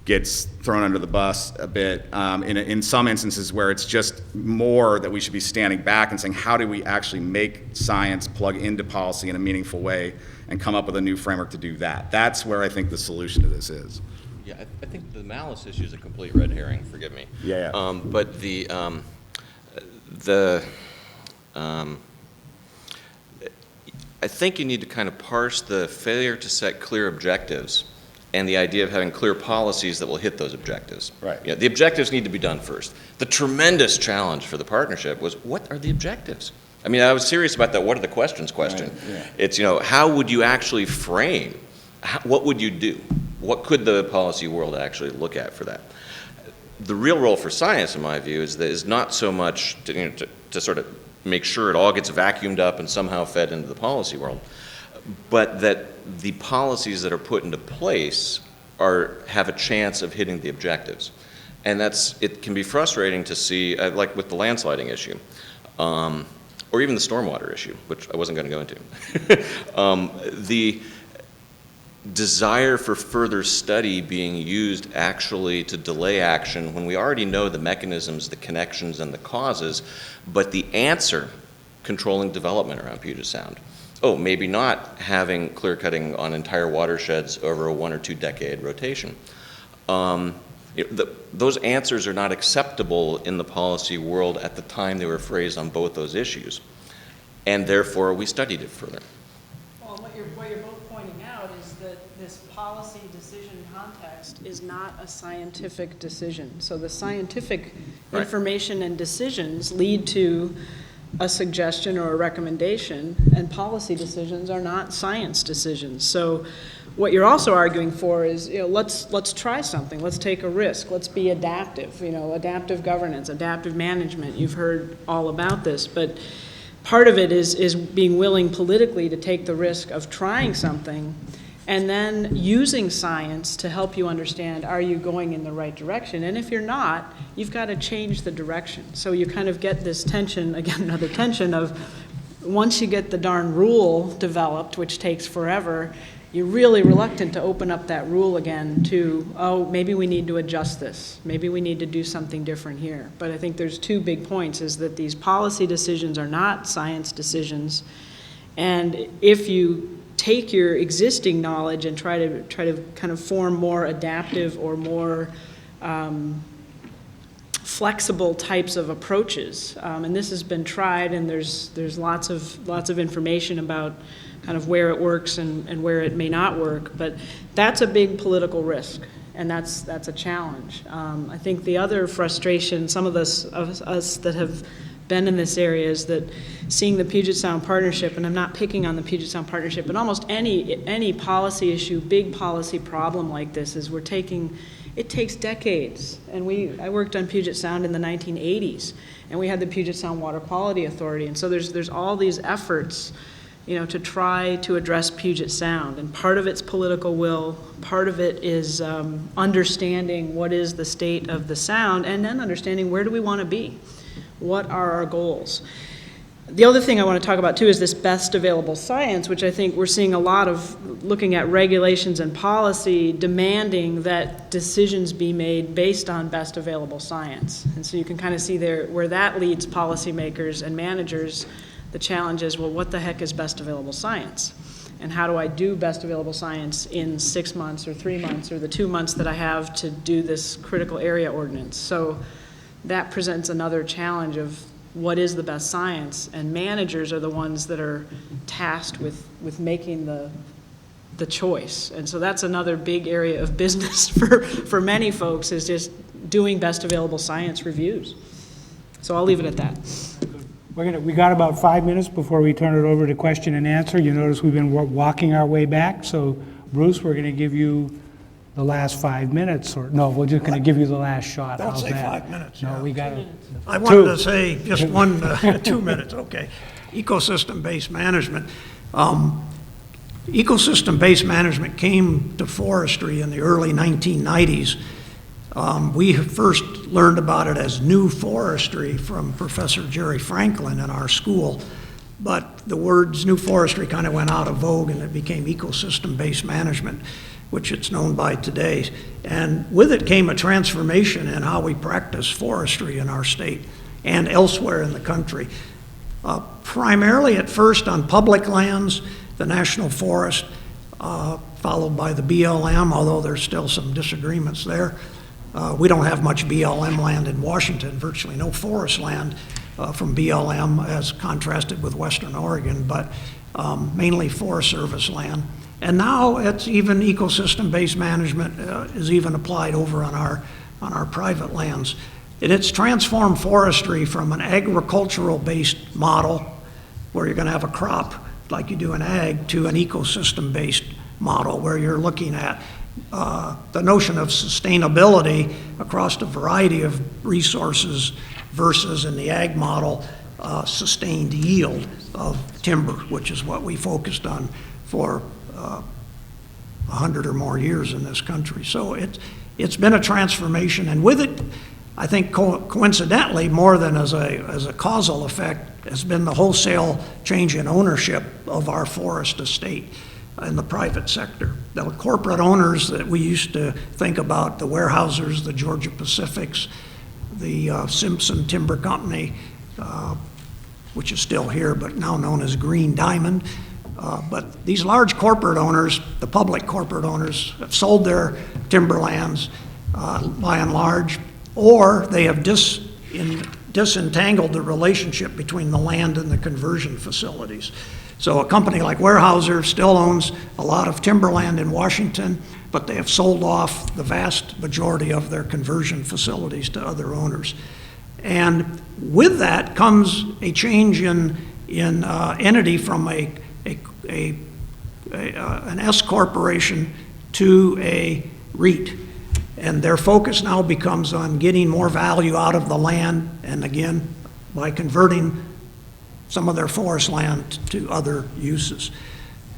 gets thrown under the bus a bit in some instances where it's just more that we should be standing back and saying, how do we actually make science plug into policy in a meaningful way and come up with a new framework to do that? That's where I think the solution to this is. Yeah, I think the malice issue is a complete red herring, forgive me. Yeah. But I think you need to kind of parse the failure to set clear objectives and the idea of having clear policies that will hit those objectives. Right. Yeah, the objectives need to be done first. The tremendous challenge for the partnership was, what are the objectives? I mean, I was serious about that what are the questions question. Right, yeah. It's, how would you actually frame, what would you do? What could the policy world actually look at for that? The real role for science, in my view, is not so much to sort of make sure it all gets vacuumed up and somehow fed into the policy world, but that the policies that are put into place have a chance of hitting the objectives. And it can be frustrating to see, like with the landsliding issue, or even the stormwater issue, which I wasn't going to go into. The desire for further study being used actually to delay action when we already know the mechanisms, the connections, and the causes, but the answer, controlling development around Puget Sound. Oh, maybe not having clear cutting on entire watersheds over a 1 or 2 decade rotation. Those answers are not acceptable in the policy world at the time they were phrased on both those issues. And therefore, we studied it further. Well, what you're both pointing out is that this policy decision context is not a scientific decision. So the scientific Right. information and decisions lead to a suggestion or a recommendation, and policy decisions are not science decisions. So what you're also arguing for is, let's try something, let's take a risk, let's be adaptive, adaptive governance, adaptive management. You've heard all about this, but part of it is being willing politically to take the risk of trying something and then using science to help you understand, are you going in the right direction? And if you're not, you've got to change the direction. So you kind of get this tension, again, another tension of once you get the darn rule developed, which takes forever, you're really reluctant to open up that rule again to, maybe we need to adjust this. Maybe we need to do something different here. But I think there's 2 big points, is that these policy decisions are not science decisions. And if you take your existing knowledge and try to kind of form more adaptive or more flexible types of approaches, and this has been tried, and there's lots of information about kind of where it works and where it may not work, but that's a big political risk, and that's a challenge. I think the other frustration, some of us that have been in this area, is that seeing the Puget Sound Partnership, and I'm not picking on the Puget Sound Partnership, but almost any policy issue, big policy problem like this, is it takes decades. And I worked on Puget Sound in the 1980s, and we had the Puget Sound Water Quality Authority, and so there's all these efforts to try to address Puget Sound. And part of it's political will, part of it is understanding what is the state of the sound, and then understanding where do we want to be? What are our goals? The other thing I want to talk about too is this best available science, which I think we're seeing a lot of looking at regulations and policy demanding that decisions be made based on best available science. And so you can kind of see there where that leads policymakers and managers. The challenge is, well, what the heck is best available science? And how do I do best available science in 6 months or 3 months or the 2 months that I have to do this critical area ordinance? So that presents another challenge of what is the best science, and managers are the ones that are tasked with making the choice. And so that's another big area of business for many folks, is just doing best available science reviews. So I'll leave it at that. We got about 5 minutes before we turn it over to question and answer. You notice we've been walking our way back, so Bruce, we're going to give you the last 5 minutes, or no, we're just going to give you the last shot. Don't How's say that? 5 minutes. No, yeah. we got to. I wanted to say just 2 minutes, okay. Ecosystem-based management. Ecosystem-based management came to forestry in the early 1990s. We first learned about it as new forestry from Professor Jerry Franklin in our school, but the words new forestry kind of went out of vogue and it became ecosystem-based management, which it's known by today. And with it came a transformation in how we practice forestry in our state and elsewhere in the country. Primarily at first on public lands, the National Forest, followed by the BLM, although there's still some disagreements there. We don't have much BLM land in Washington, virtually no forest land from BLM as contrasted with Western Oregon, but mainly Forest Service land. And now it's even ecosystem-based management is even applied over on our private lands. And it's transformed forestry from an agricultural-based model where you're going to have a crop like you do in ag to an ecosystem-based model where you're looking at the notion of sustainability across a variety of resources versus in the ag model sustained yield of timber, which is what we focused on for 100 or more years in this country. So it's been a transformation, and with it, I think coincidentally, more than as a causal effect, has been the wholesale change in ownership of our forest estate in the private sector. The corporate owners that we used to think about, the Weyerhaeusers, the Georgia Pacifics, the Simpson Timber Company, which is still here, but now known as Green Diamond. But these large corporate owners, the public corporate owners, have sold their timberlands by and large, or they have disentangled the relationship between the land and the conversion facilities. So a company like Weyerhaeuser still owns a lot of timberland in Washington, but they have sold off the vast majority of their conversion facilities to other owners. And with that comes a change in entity from an S corporation to a REIT. And their focus now becomes on getting more value out of the land, and again, by converting some of their forest land to other uses.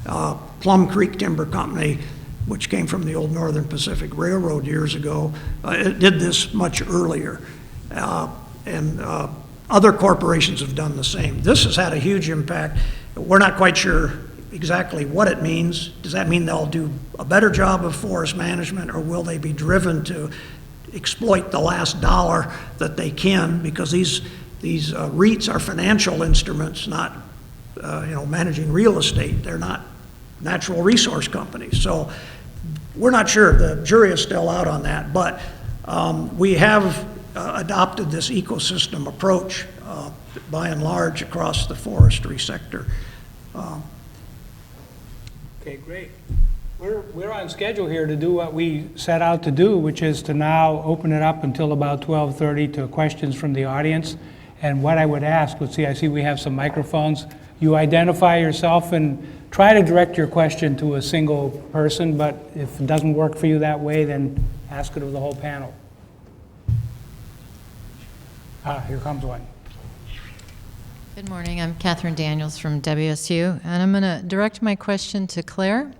Plum Creek Timber Company, which came from the old Northern Pacific Railroad years ago, it did this much earlier. And other corporations have done the same. This has had a huge impact. We're not quite sure exactly what it means. Does that mean they'll do a better job of forest management, or will they be driven to exploit the last dollar that they can? Because these REITs are financial instruments, not managing real estate. They're not natural resource companies. So we're not sure. The jury is still out on that. But we have adopted this ecosystem approach by and large across the forestry sector. Okay, great. We're on schedule here to do what we set out to do, which is to now open it up until about 12:30 to questions from the audience. And what I would ask, I see we have some microphones. You identify yourself and try to direct your question to a single person, but if it doesn't work for you that way, then ask it of the whole panel. Here comes one. Good morning. I'm Catherine Daniels from WSU, and I'm going to direct my question to Claire.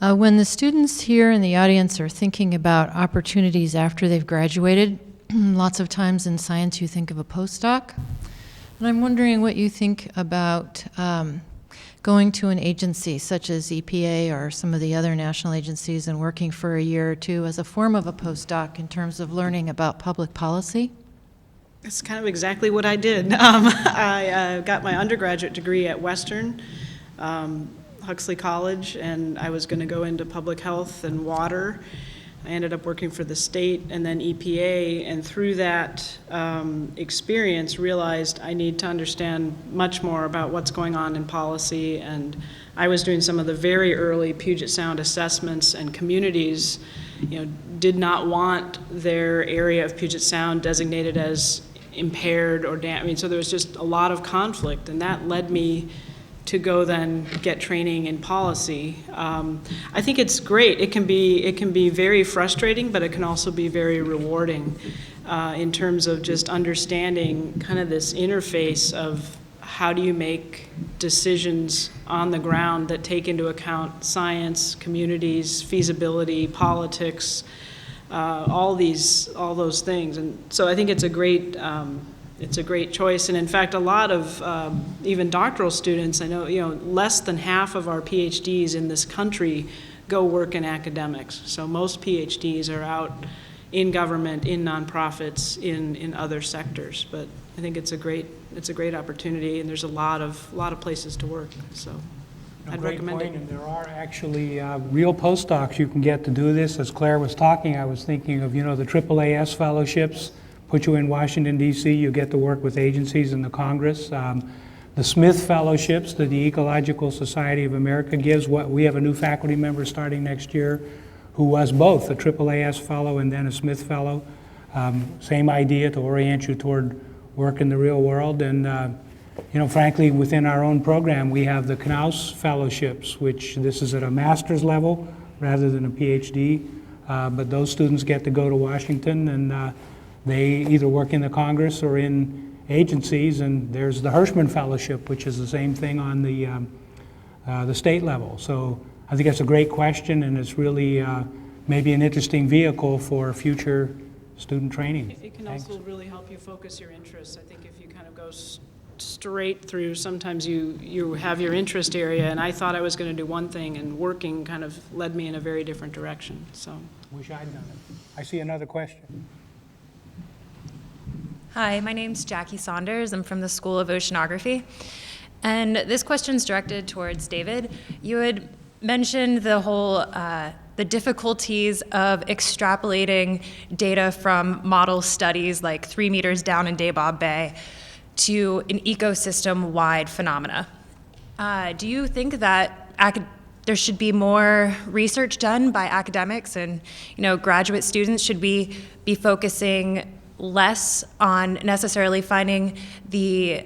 When the students here in the audience are thinking about opportunities after they've graduated, lots of times in science you think of a postdoc, and I'm wondering what you think about going to an agency such as EPA or some of the other national agencies and working for a year or two as a form of a postdoc in terms of learning about public policy. That's kind of exactly what I did. I got my undergraduate degree at Western, Huxley College, and I was going to go into public health and water. I ended up working for the state and then EPA, and through that experience realized I need to understand much more about what's going on in policy, and I was doing some of the very early Puget Sound assessments, and communities, did not want their area of Puget Sound designated as impaired or so there was just a lot of conflict, and that led me to go then get training in policy. I think it's great. It can be very frustrating, but it can also be very rewarding in terms of just understanding kind of this interface of how do you make decisions on the ground that take into account science, communities, feasibility, politics, all those things. And so I think it's a great choice. And in fact, a lot of even doctoral students, I know, less than half of our PhDs in this country go work in academics. So most PhDs are out in government, in nonprofits, in other sectors. But I think it's a great opportunity, and there's a lot of places to work. So I'd recommend it. And there are actually real postdocs you can get to do this. As Claire was talking, I was thinking of, the AAAS fellowships, put you in Washington, D.C., you get to work with agencies in the Congress. The Smith Fellowships that the Ecological Society of America gives. We have a new faculty member starting next year who was both a AAAS fellow and then a Smith Fellow. Same idea, to orient you toward work in the real world. And frankly, within our own program, we have the Knaus Fellowships, which this is at a master's level rather than a PhD. But those students get to go to Washington, and they either work in the Congress or in agencies. And there's the Hirschman Fellowship, which is the same thing on the state level. So I think that's a great question, and it's really maybe an interesting vehicle for future student training. It can also really help you focus your interests. I think if you kind of go straight through, sometimes you have your interest area, and I thought I was going to do one thing, and working kind of led me in a very different direction. So Wish I'd done it. I see another question. Hi, my name's Jackie Saunders. I'm from the School of Oceanography. And this question's directed towards David. You had mentioned the difficulties of extrapolating data from model studies like 3 meters down in Dabob Bay to an ecosystem-wide phenomena. Do you think that there should be more research done by academics and graduate students? Should we be focusing less on necessarily finding the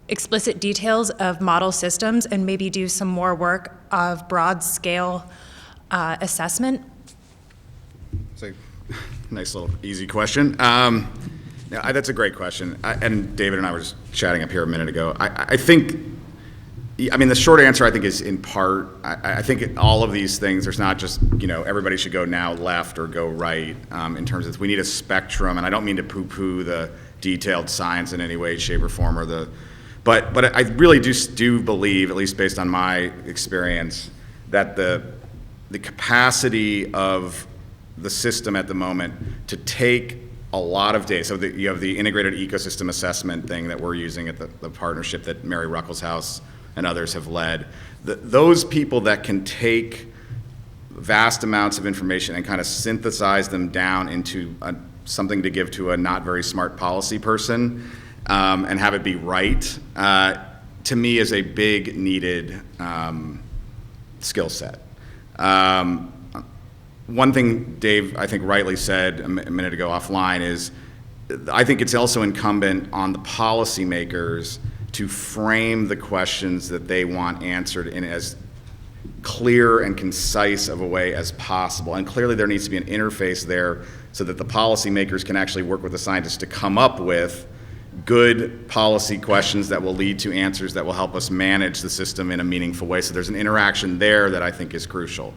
explicit details of model systems and maybe do some more work of broad scale assessment? It's a nice little easy question. That's a great question. And David and I were just chatting up here a minute ago. I think, the short answer I think is in part, I think all of these things, there's not just, everybody should go now left or go right in terms of, we need a spectrum, and I don't mean to poo-poo the detailed science in any way, shape, or form, but I really do believe, at least based on my experience, that the capacity of the system at the moment to take a lot of data. So you have the integrated ecosystem assessment thing that we're using at the partnership that Mary Ruckelshaus and others have led. Those people that can take vast amounts of information and kind of synthesize them down into something to give to a not very smart policy person and have it be right, to me is a big needed skill set. One thing Dave, I think, rightly said a minute ago offline is, I think it's also incumbent on the policymakers to frame the questions that they want answered in as clear and concise of a way as possible. And clearly there needs to be an interface there so that the policymakers can actually work with the scientists to come up with good policy questions that will lead to answers that will help us manage the system in a meaningful way. So there's an interaction there that I think is crucial.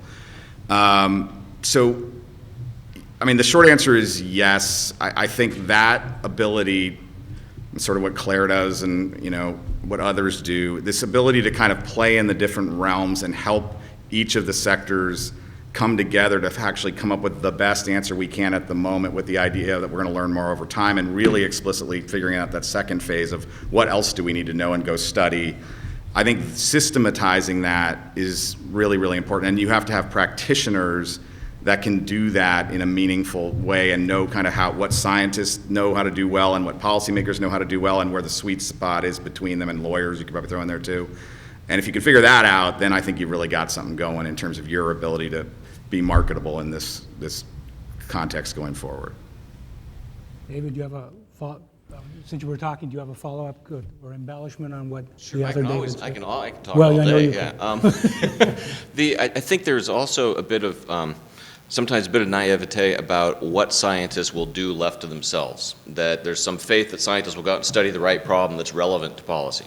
So, I mean, the short answer is yes. I think that ability, sort of what Claire does and, you know, what others do, this ability to kind of play in the different realms and help each of the sectors come together to actually come up with the best answer we can at the moment, with the idea that we're going to learn more over time, and really explicitly figuring out that second phase of what else do we need to know and go study. I think systematizing that is really, really important, and you have to have practitioners that can do that in a meaningful way and know kind of what scientists know how to do well and what policymakers know how to do well, and where the sweet spot is between them, and lawyers you could probably throw in there too. And if you can figure that out, then I think you've really got something going in terms of your ability to be marketable in this context going forward. David, do you have a thought? Since you were talking, do you have a follow-up or embellishment on what Sure, the I other can David always, said? I can talk Well, all I know day, you yeah. I think there's also a bit of, sometimes a bit of naivete about what scientists will do left to themselves, that there's some faith that scientists will go out and study the right problem that's relevant to policy.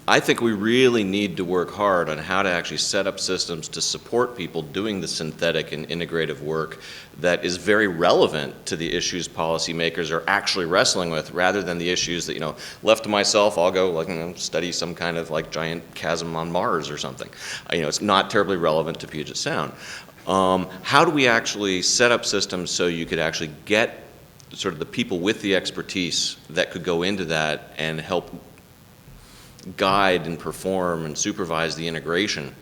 I think we really need to work hard on how to actually set up systems to support people doing the synthetic and integrative work that is very relevant to the issues policymakers are actually wrestling with, rather than the issues that, you know, left to myself, I'll go like, you know, study some kind of like giant chasm on Mars or something. You know, it's not terribly relevant to Puget Sound. How do we actually set up systems so you could actually get sort of the people with the expertise that could go into that and help guide and perform and supervise the integration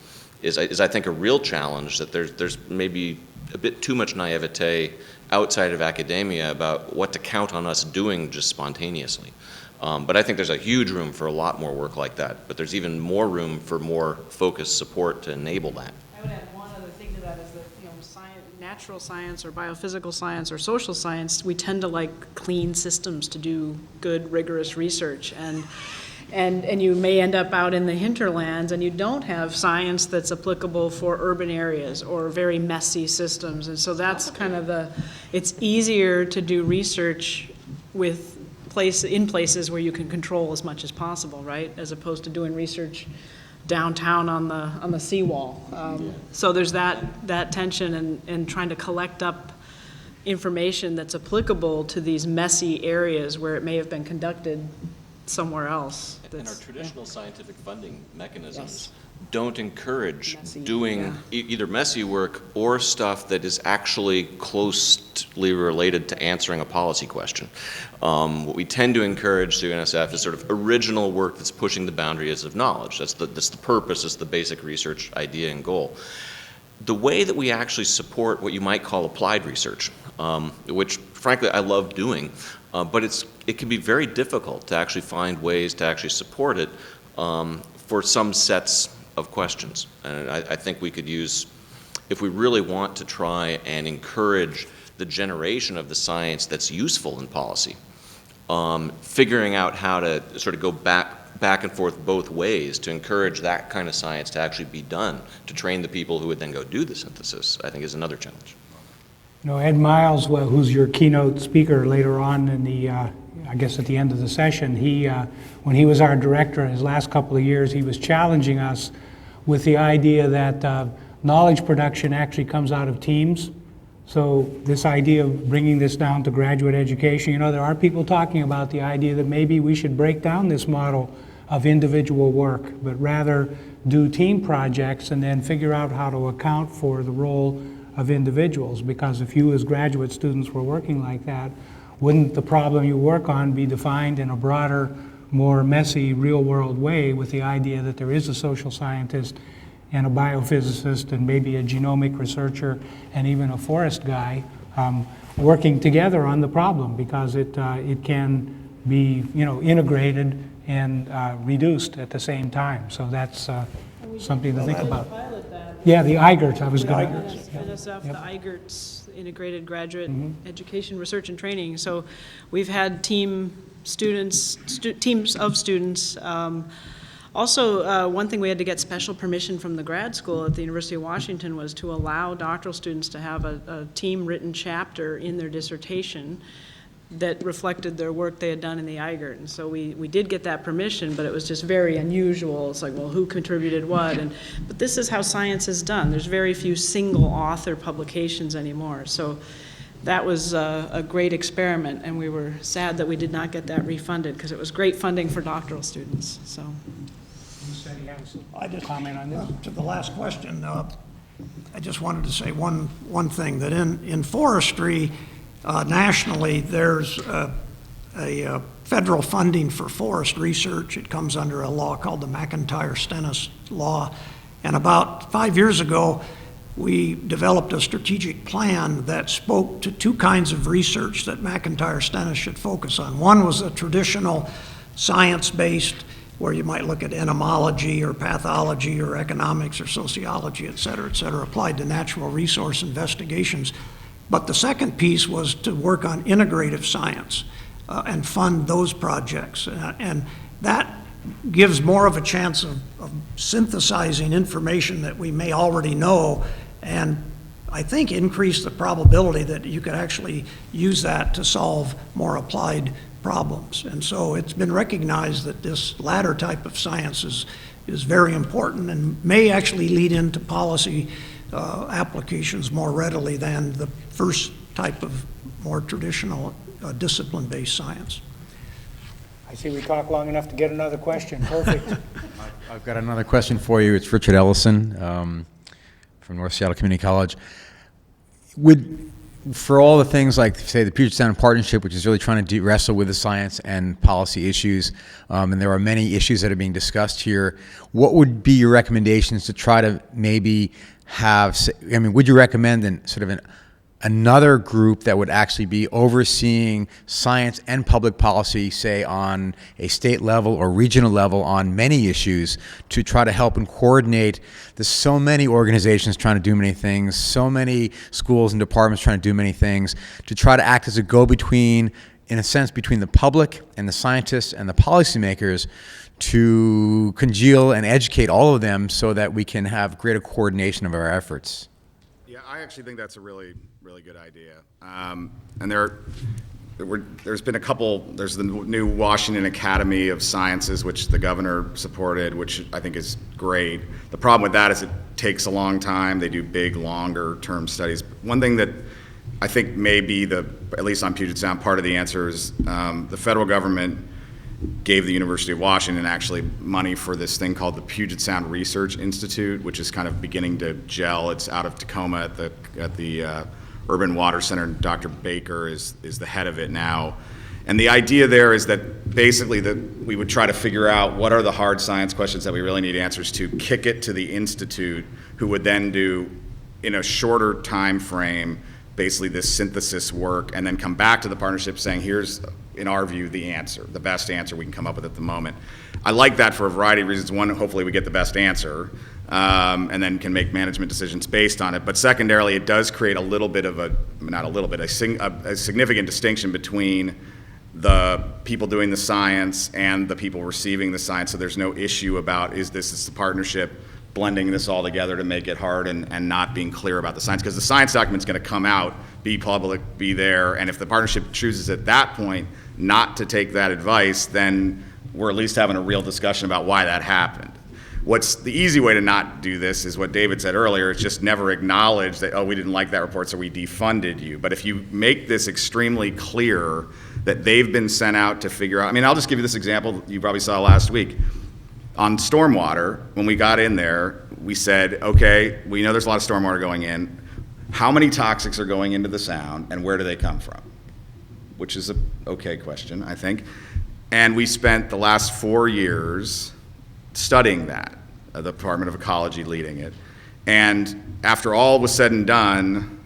is I think a real challenge, that there's maybe a bit too much naivete outside of academia about what to count on us doing just spontaneously. But I think there's a huge room for a lot more work like that, but there's even more room for more focused support to enable that. I would add one other thing to that is that, you know, natural science or biophysical science or social science, we tend to like clean systems to do good, rigorous research. And you may end up out in the hinterlands and you don't have science that's applicable for urban areas or very messy systems. And so that's kind of it's easier to do research in places where you can control as much as possible, right? As opposed to doing research downtown on the seawall. So there's that tension and trying to collect up information that's applicable to these messy areas where it may have been conducted somewhere else. And our traditional scientific funding mechanisms don't encourage doing either messy work or stuff that is actually closely related to answering a policy question. What we tend to encourage through NSF is sort of original work that's pushing the boundaries of knowledge. That's the purpose, that's the basic research idea and goal. The way that we actually support what you might call applied research, which frankly I love doing, but it can be very difficult to actually find ways to actually support it for some sets of questions. And I think we could use, if we really want to try and encourage the generation of the science that's useful in policy, figuring out how to sort of go back and forth both ways to encourage that kind of science to actually be done, to train the people who would then go do the synthesis, I think is another challenge. You know, Ed Miles, who's your keynote speaker later on in the, I guess at the end of the session, when he was our director in his last couple of years, he was challenging us with the idea that knowledge production actually comes out of teams. So this idea of bringing this down to graduate education, you know, there are people talking about the idea that maybe we should break down this model of individual work, but rather do team projects and then figure out how to account for the role of individuals, because if you as graduate students were working like that, wouldn't the problem you work on be defined in a broader, more messy, real-world way, with the idea that there is a social scientist and a biophysicist and maybe a genomic researcher and even a forest guy working together on the problem, because it can be, you know, integrated and reduced at the same time. So that's something to think about. Yeah, the IGERT, I was going to. NSF, the IGERT's Integrated Graduate Education, Research, and Training. So we've had teams of students. Also, one thing we had to get special permission from the grad school at the University of Washington was to allow doctoral students to have a team-written chapter in their dissertation that reflected their work they had done in the IGERT. And so we did get that permission, but it was just very unusual. It's like, well, who contributed what? But this is how science is done. There's very few single author publications anymore. So that was a great experiment, and we were sad that we did not get that refunded because it was great funding for doctoral students. So. You said he had I just comment on this? To the last question, I just wanted to say one thing, that in forestry, nationally, there's a federal funding for forest research. It comes under a law called the McIntyre-Stennis Law. And about 5 years ago, we developed a strategic plan that spoke to two kinds of research that McIntyre-Stennis should focus on. One was a traditional science-based, where you might look at entomology or pathology or economics or sociology, et cetera, applied to natural resource investigations. But the second piece was to work on integrative science and fund those projects. And that gives more of a chance of synthesizing information that we may already know, and I think increase the probability that you could actually use that to solve more applied problems. And so it's been recognized that this latter type of science is very important and may actually lead into policy applications more readily than the first type of more traditional discipline-based science. I see we talked long enough to get another question. Perfect. I've got another question for you. It's Richard Ellison from North Seattle Community College. For all the things like, say, the Puget Sound Partnership, which is really trying to wrestle with the science and policy issues, and there are many issues that are being discussed here, what would be your recommendations to try to maybe have, I mean, would you recommend another group that would actually be overseeing science and public policy, say on a state level or regional level on many issues, to try to help and coordinate? There's so many organizations trying to do many things, so many schools and departments trying to do many things, to try to act as a go-between, in a sense, between the public and the scientists and the policymakers, to congeal and educate all of them so that we can have greater coordination of our efforts. Yeah, I actually think that's a really good idea. And there's been a couple, there's the new Washington Academy of Sciences, which the governor supported, which I think is great. The problem with that is it takes a long time. They do big, longer term studies. One thing that I think may be at least on Puget Sound, part of the answer is the federal government gave the University of Washington actually money for this thing called the Puget Sound Research Institute, which is kind of beginning to gel. It's out of Tacoma at the Urban Water Center, and Dr. Baker is the head of it now. And the idea there is that basically that we would try to figure out what are the hard science questions that we really need answers to, kick it to the institute, who would then do, in a shorter time frame, basically this synthesis work, and then come back to the partnership saying, here's, in our view, the answer, the best answer we can come up with at the moment. I like that for a variety of reasons. One, hopefully we get the best answer, and then can make management decisions based on it. But secondarily, it does create a little bit of a significant distinction between the people doing the science and the people receiving the science. So there's no issue about, is the partnership blending this all together to make it hard and not being clear about the science, because the science document's going to come out, be public, be there, and if the partnership chooses at that point not to take that advice, then we're at least having a real discussion about why that happened. What's the easy way to not do this is what David said earlier, is just never acknowledge that, oh, we didn't like that report, so we defunded you. But if you make this extremely clear that they've been sent out to figure out, I mean, I'll just give you this example you probably saw last week. On stormwater, when we got in there, we said, okay, we know there's a lot of stormwater going in. How many toxics are going into the sound, and where do they come from? Which is an okay question, I think. And we spent the last 4 years studying that, the Department of Ecology leading it. And after all was said and done,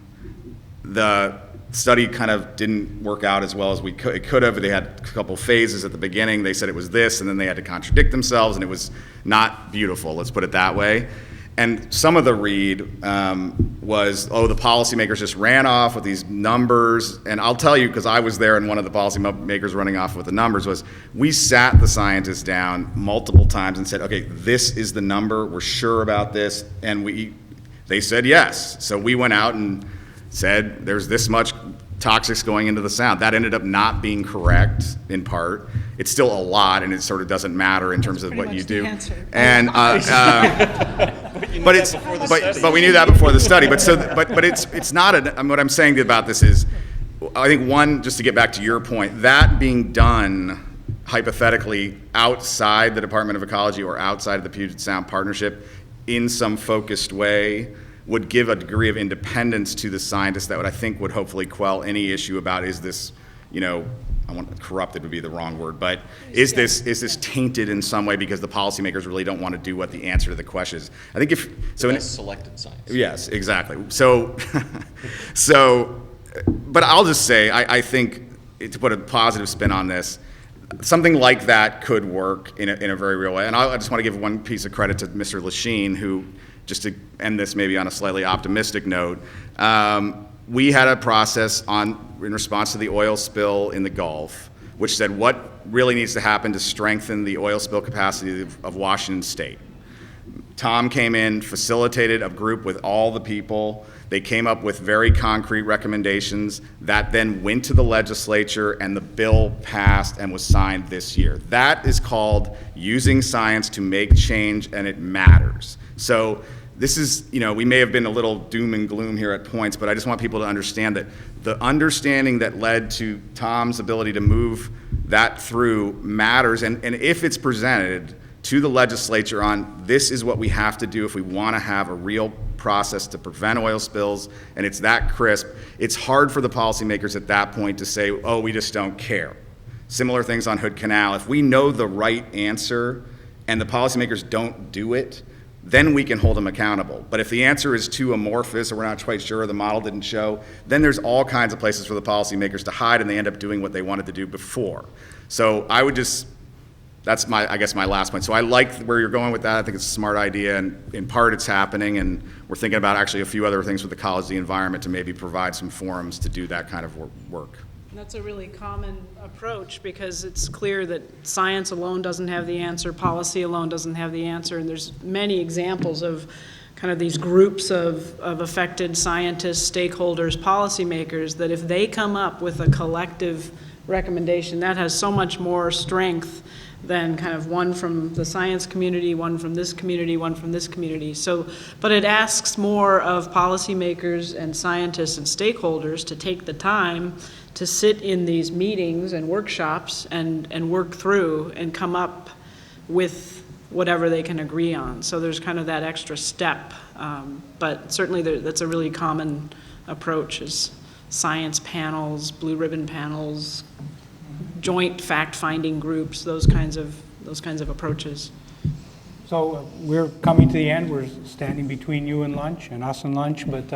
the study kind of didn't work out as well as it could have. They had a couple phases at the beginning. They said it was this, and then they had to contradict themselves, and it was not beautiful, let's put it that way. And some of the read was, oh, the policymakers just ran off with these numbers. And I'll tell you, because I was there and one of the policymakers running off with the numbers was, we sat the scientists down multiple times and said, okay, this is the number, we're sure about this. And they said yes. So we went out and said, there's this much toxics going into the sound. That ended up not being correct in part. It's still a lot, and it sort of doesn't matter in terms of what you do. And but we knew that before the study. But it's not what I'm saying about this is, I think one, just to get back to your point, that being done hypothetically outside the Department of Ecology or outside of the Puget Sound Partnership in some focused way would give a degree of independence to the scientists that would, I think, would hopefully quell any issue about, is this, corrupted would be the wrong word, but is this tainted in some way because the policymakers really don't want to do what the answer to the question is? I think selected science. Yes, exactly. So, but I'll just say, I think, to put a positive spin on this, something like that could work in a very real way. And I just want to give one piece of credit to Mr. Lachine, who, just to end this maybe on a slightly optimistic note, we had a process in response to the oil spill in the Gulf, which said what really needs to happen to strengthen the oil spill capacity of Washington State. Tom came in, facilitated a group with all the people. They came up with very concrete recommendations that then went to the legislature, and the bill passed and was signed this year. That is called using science to make change, and it matters. So this is, we may have been a little doom and gloom here at points, but I just want people to understand that the understanding that led to Tom's ability to move that through matters, and if it's presented to the legislature on, this is what we have to do if we want to have a real process to prevent oil spills, and it's that crisp, it's hard for the policymakers at that point to say, oh, we just don't care. Similar things on Hood Canal. If we know the right answer and the policymakers don't do it, then we can hold them accountable. But if the answer is too amorphous, or we're not quite sure, or the model didn't show, then there's all kinds of places for the policymakers to hide, and they end up doing what they wanted to do before. So I would just, that's my last point. So I like where you're going with that. I think it's a smart idea, and in part it's happening, and we're thinking about actually a few other things with the college of the environment to maybe provide some forums to do that kind of work. That's a really common approach, because it's clear that science alone doesn't have the answer, policy alone doesn't have the answer, and there's many examples of kind of these groups of affected scientists, stakeholders, policymakers, that if they come up with a collective recommendation, that has so much more strength than kind of one from the science community, one from this community, one from this community. So, but it asks more of policymakers and scientists and stakeholders to take the time to sit in these meetings and workshops and work through and come up with whatever they can agree on. So there's kind of that extra step. But certainly that's a really common approach, is science panels, blue ribbon panels, joint fact-finding groups, those kinds of approaches. So we're coming to the end. We're standing between you and lunch, and us and lunch, but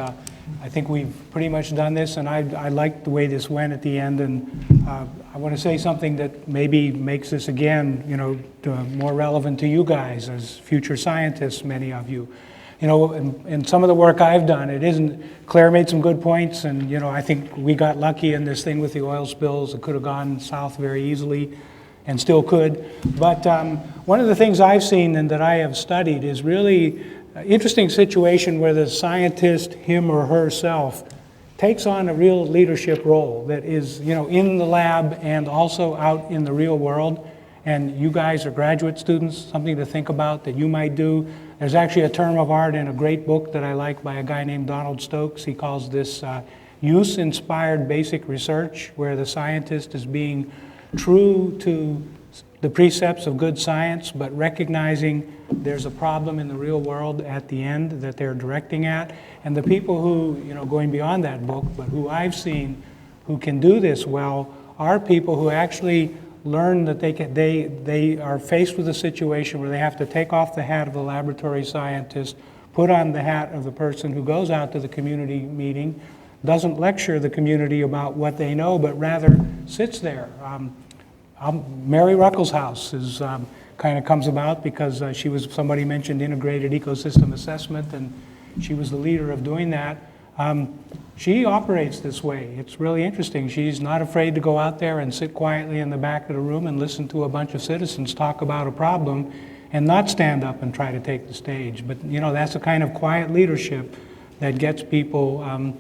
I think we've pretty much done this, and I like the way this went at the end, and I want to say something that maybe makes this again, more relevant to you guys as future scientists, many of you. In some of the work I've done, it isn't, Claire made some good points, and I think we got lucky in this thing with the oil spills. It could have gone south very easily, and still could. But one of the things I've seen and that I have studied is really an interesting situation where the scientist, him or herself, takes on a real leadership role that is, in the lab and also out in the real world. And you guys are graduate students, something to think about that you might do. There's actually a term of art in a great book that I like by a guy named Donald Stokes. He calls this use-inspired basic research, where the scientist is being true to the precepts of good science, but recognizing there's a problem in the real world at the end that they're directing at. And the people who, going beyond that book, but who I've seen who can do this well, are people who actually learn that they are faced with a situation where they have to take off the hat of the laboratory scientist, put on the hat of the person who goes out to the community meeting, doesn't lecture the community about what they know, but rather sits there. Mary Ruckelshaus is kind of comes about because somebody mentioned integrated ecosystem assessment, and she was the leader of doing that. She operates this way. It's really interesting. She's not afraid to go out there and sit quietly in the back of the room and listen to a bunch of citizens talk about a problem and not stand up and try to take the stage. But, that's a kind of quiet leadership that gets people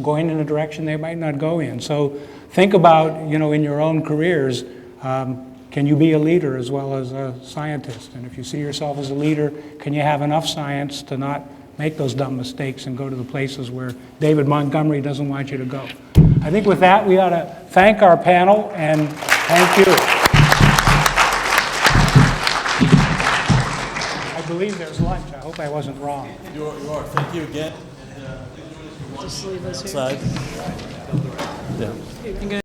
going in a direction they might not go in. So think about, you know, in your own careers, can you be a leader as well as a scientist? And if you see yourself as a leader, can you have enough science to not make those dumb mistakes and go to the places where David Montgomery doesn't want you to go? I think with that, we ought to thank our panel, and thank you. I believe there's lunch. I hope I wasn't wrong. You are. Thank you again. Just leave us here. Side. Yeah. I'm gonna